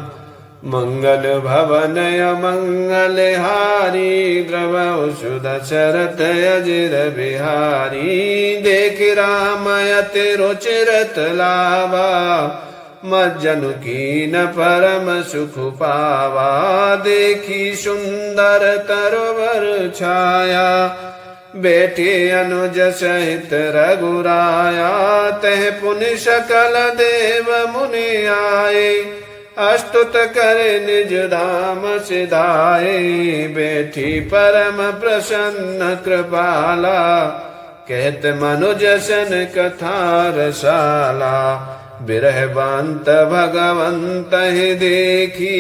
S1: मंगल भवन मंगल हारी, द्रवौ सुदशरथ अजिर बिहारी। देख राम अति रुचिरत लावा, मज्जनु कीन परम सुख पावा। देखी सुंदर तरुवर छाया, बैठे अनुज सहित रघुराया। तह पुनि सकल देव मुनि आए, अस्तुत करे निज धाम सिधाए। बैठी परम प्रसन्न कृपाला, कहत मनुज सन कथा रसाला। बिरहवंत भगवंत ही देखी,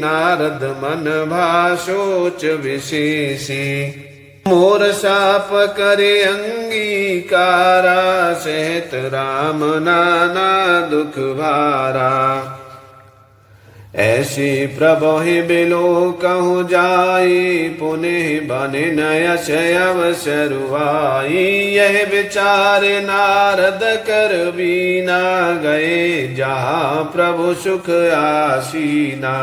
S1: नारद मन भासोच विशेषी। मोर साप करे अंगीकारा, सहित राम नाना दुख भारा। ऐसी प्रभु बिलो कहूँ जाई, पुनः बने नयस अवसर आई। यह विचार नारद कर बीना, गए जहाँ प्रभु सुख आसीना।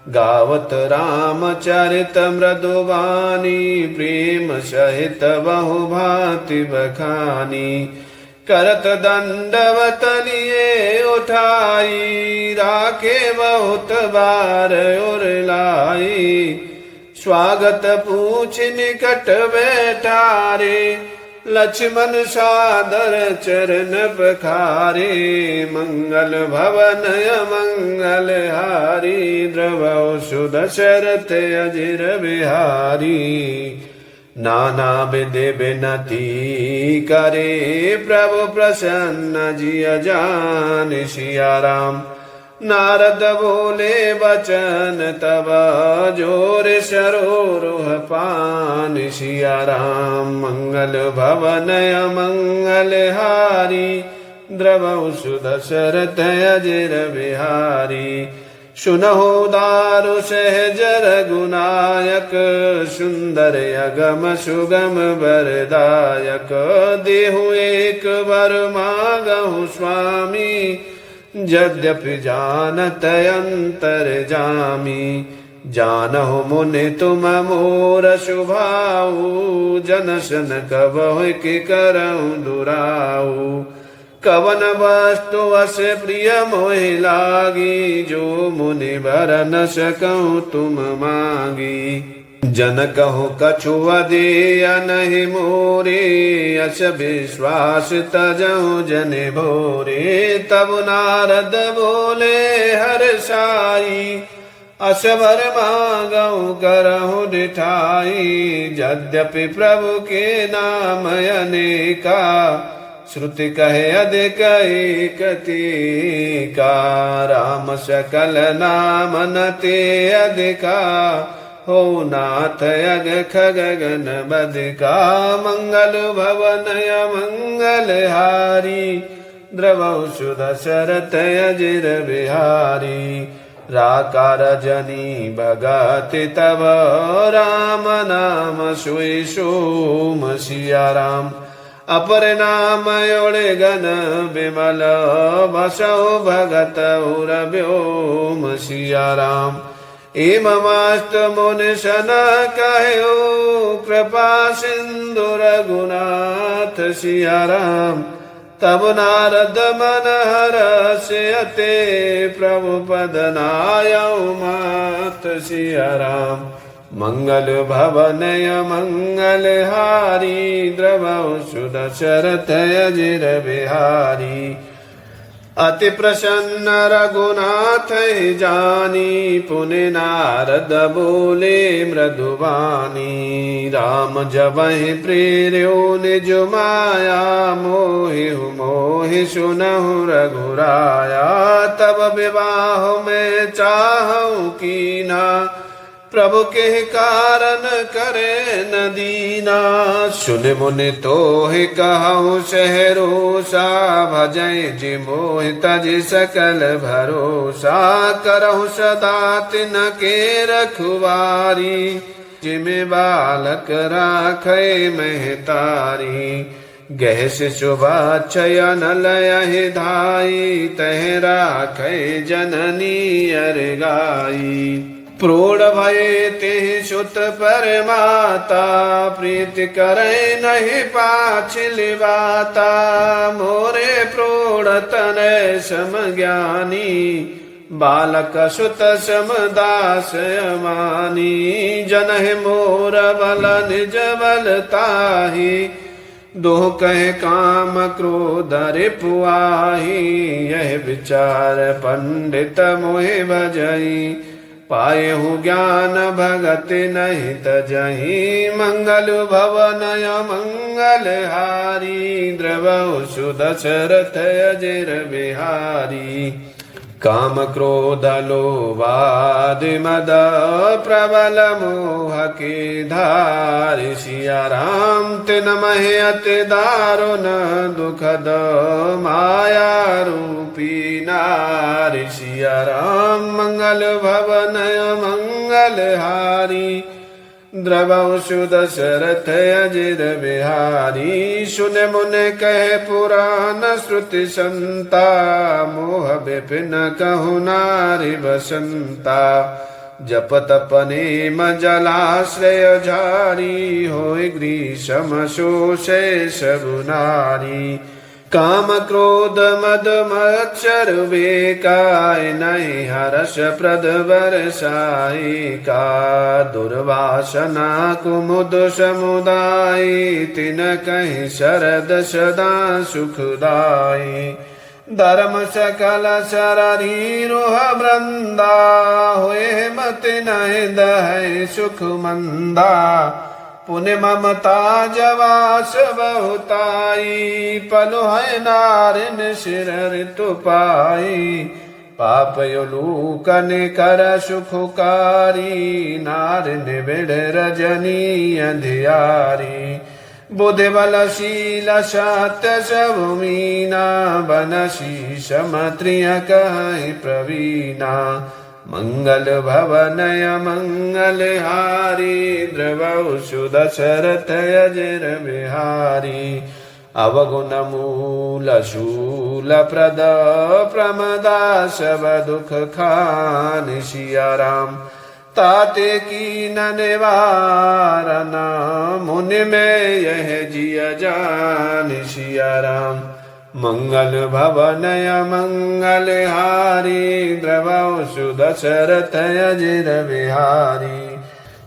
S1: गावत रामचरित मृदुवानी, प्रेम सहित बहु भांति बखानी। करत दंडवत लिए उठाई, राखे बहुत बार उरलाई। स्वागत पूछ निकट बैठारे, लक्ष्मण सादर चरण पखारे। मंगल भवन मंगल हारी, द्रवौ सुदशरथ अजिर बिहारी। नाना विधि विनती करे, प्रभु प्रसन्न जिय जान सिया राम। नारद बोले बचन तब, जोर सरोरुह पान सिया राम। मंगल भवन मंगल हारी, द्रवौ सुदशरथ अजिर बिहारी। सुनहु दारु सहज रघुनायक सुंदर अगम सुगम वरदायक। देहु एक वर मांगहु स्वामी यद्यपि जानत अंतर जामी। जानहु मुनि तुम मोर शुभाऊ जनसन कबहु कि करहु दुराऊ। कवन वस्तु अस प्रिय मोहि लागी जो मुनि बर न सकहु तुम मांगी। जन कहु कछु अदेय नहीं मोरे अस विश्वास तजहु जन भोरे। तब नारद बोले हर्षाई अस वर मांगहु करहु डिठाई। यद्यपि प्रभु के नाम अनेका श्रुति कहे अधिक एकतिका। राम सकल नाम नते अधिका हो नाथ अग खगन बदिका। मंगल भवन मंगल हारी द्रवौ सुदशरथ अजिर बिहारी। राकार जनी भगति तब राम नाम सोई सोम सिया राम। अपर नाम ओढ़े गन विमल बसहु भगत उर व्योम सिया राम। एमस्त मुनि सन कहो कृपा सिंधु रघुनाथ सिया राम। तब नारद मन हर्षयते प्रभु पद नायउ मात सिया राम। मंगल भवन मंगल हारी द्रवौ सुदशरथ अजिर बिहारी। अति प्रसन्न रघुनाथ जानी पुनि नारद बोले मृदुवानी। राम जबहि प्रेर्यो निज माया मोहि मोहि सुनहु रघुराया। तब विवाह में चाहु कीना प्रभु के कारण करे न दीना। सुन मुनि तोहि कहु सहरोसा भजै जि मोहि तजि सकल भरोसा। करहु सदा तिनके रखवारी जिमि बालक राखै महतारी। गह शिशु बाछयन लयहि धाई तह राखै जननी अर गाई। प्रोढ़ भये ते सुत पर माता प्रीति करे नहीं पाछिल बाता। मोरे प्रोढ़ तनय सम ज्ञानी बालक सुत सम दास अमानी। जनहि मोर बल निज बल ताहि दोह कह काम क्रोध रिपुआहि। यह विचार पंडित मोहि भजई पायहु ज्ञान भगति नहीं तजहि। मंगल भवन मंगल हारी द्रवौ सुदशरथ अजिर बिहारी। काम क्रोध लोभादि मद प्रबल मोह के धारि। सिया राम तिन महि अति दारुण दुखद माया रूपी नारि। सिया राम मंगल भवन मंगल हारी द्रवौ सुदशरथ अजिर बिहारी। सुन मुन कह पुराण श्रुति संता मोह विपिन कहु नारी बसंता। जप तप नेम जलाश्रय झारी होय ग्रीष्म शोषे सबु नारी। काम क्रोध मद मच्छर बेकाय नहीं हर्ष प्रद बरसाई का। दुर्वासना कुमुद समुदाय तिन कहीं शरद सदा सुखदाई। धर्म सकल शरीर रोह वृंदा हुए मति नहीं दह सुख मंदा। पुण्य ममता जवास बहुताई पलो है नारिन सिर ऋतु पाई। पाप योलूकन कर सुखकारी नारिन बिड़ रजनी अंधियारी। बुद्धि बल शील सत्य सब मीना बन शीश मत्रिय कहि प्रवीणा मंगल भवनय मंगल हारी द्रवौ दशरथ अजर बिहारी अवगुण मूल शूल प्रद प्रमदा सब दुख खान सिया राम ताते की निवारण मुनि में यह जिय जान सिया राम मंगल भवनय मंगल हारी द्रवौ दशरथ अजर बिहारी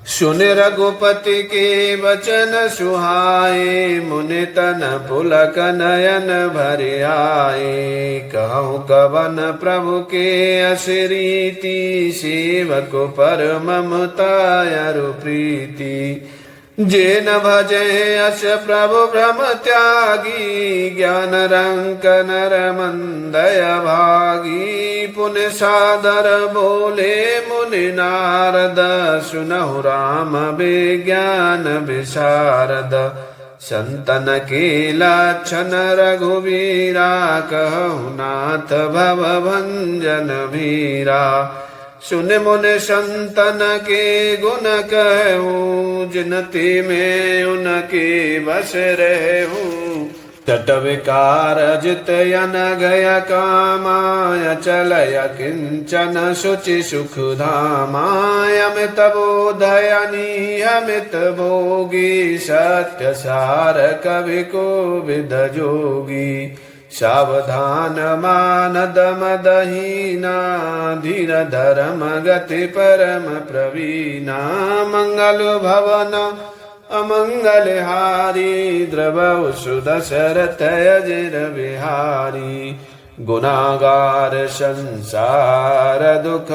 S1: सुन रघुपति के वचन सुहाए मुनि तन पुलक नयन भर आए कहूँ कवन प्रभु के असिरीति सेवक पर ममता अरु प्रीति जेन भजे अस प्रभु भ्रम त्यागी ज्ञान रंक नर मंदय भागी पुण्य सादर बोले मुनि नारद सुनहु राम विज्ञान विशारद संतन के लक्षण रघुवीरा कहु नाथ भव भंजन वीरा सुन मुन संतन के गुण कहूँ जिनते में उनके बस रहूँ तट विकार जित यन गय कामाय चलय किंचन शुचि सुख धामाय अमित बोधयनी अमित भोगी सत्य सार कवि को विद जोगी सावधान मानद मदहीना धीर धर्म गति परम प्रवीणा मंगल भवन अमंगल हारी द्रवौ दशरथ अजर बिहारी गुनागार संसार दुख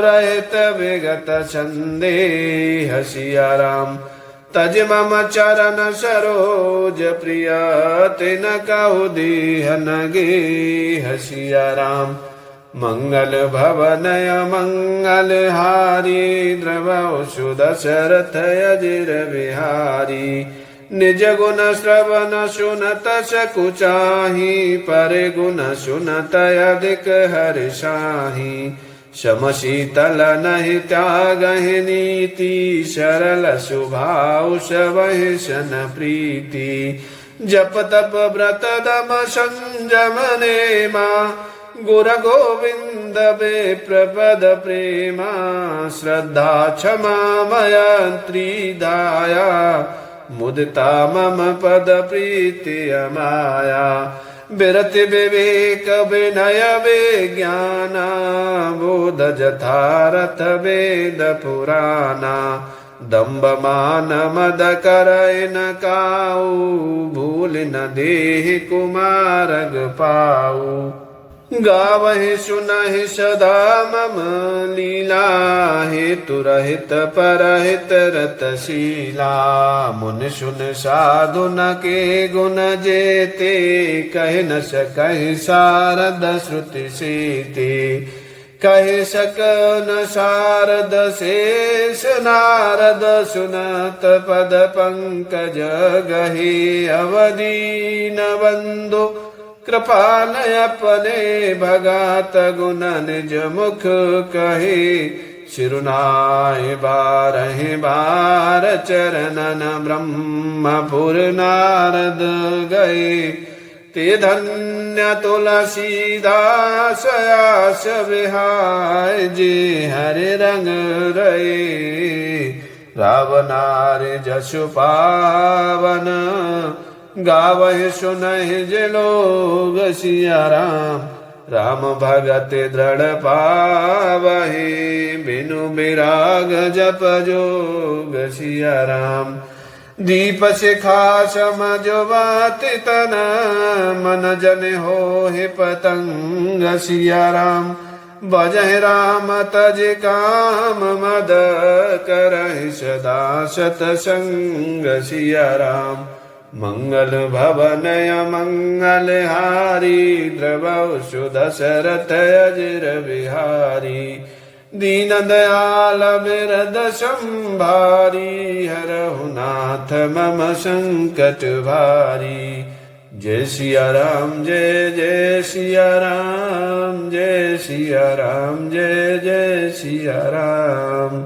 S1: रहित विगत संदेह सिया राम तज मम चरण सरोज प्रिय तिन कहु दीहन गे सिया राम मंगल भवनय मंगल हारी द्रवौ दशरथ अजर बिहारी निज गुण श्रवण सुनत सकुचाही पर गुण सुनत अधिक हर्षाही सम शीतल नहि त्यागहि नीति सरल स्वभाव सबहि सन प्रीति जप तप व्रत दम संयम नेमा गुर गोविंद विप्रपद प्रेमा श्रद्धा क्षमा मैत्री दाया मुदिता मम पद प्रीति अमाया विरति विवेक विनय विज्ञाना बोध जथारथ वेद पुराना दम्भ मान मद करय न काऊ भूल न देहि कुमारग पाऊ गावहि सुनहि सदा मम लीला हेतु रहित परहित रतशीला मुनि सुन साधु न के गुण जेते कह न सकहि सारद श्रुति सीते कह सक न सारद शेष नारद सुनत पद पंकज गहि अवदीन बंधु कृपाल अपने भगत गुण निज मुख कहे शिरुनाय बारहि बार चरणन ब्रह्मपुर नारद गए ते धन्य तुलसीदास आस विहाय जे हरि रंग रहे रावनार जसु पावन गावहि सुनहि जे लोग सिया राम राम भगत दृढ़ पावहि बिनु विराग जप जोग सिया राम दीप शिखा समझो बात तन मन जन हो पतंग सिया राम बजह राम तज काम मद करहि सदा सतसंग सिया राम मंगल भवनय मंगल हारी द्रवौ दशरथ अजर बिहारी दीन दयाल बिरद संभारी हरहु नाथ मम संकट भारी। जय सिया राम जय जय सिया राम जय सिया राम जय जय सिया राम।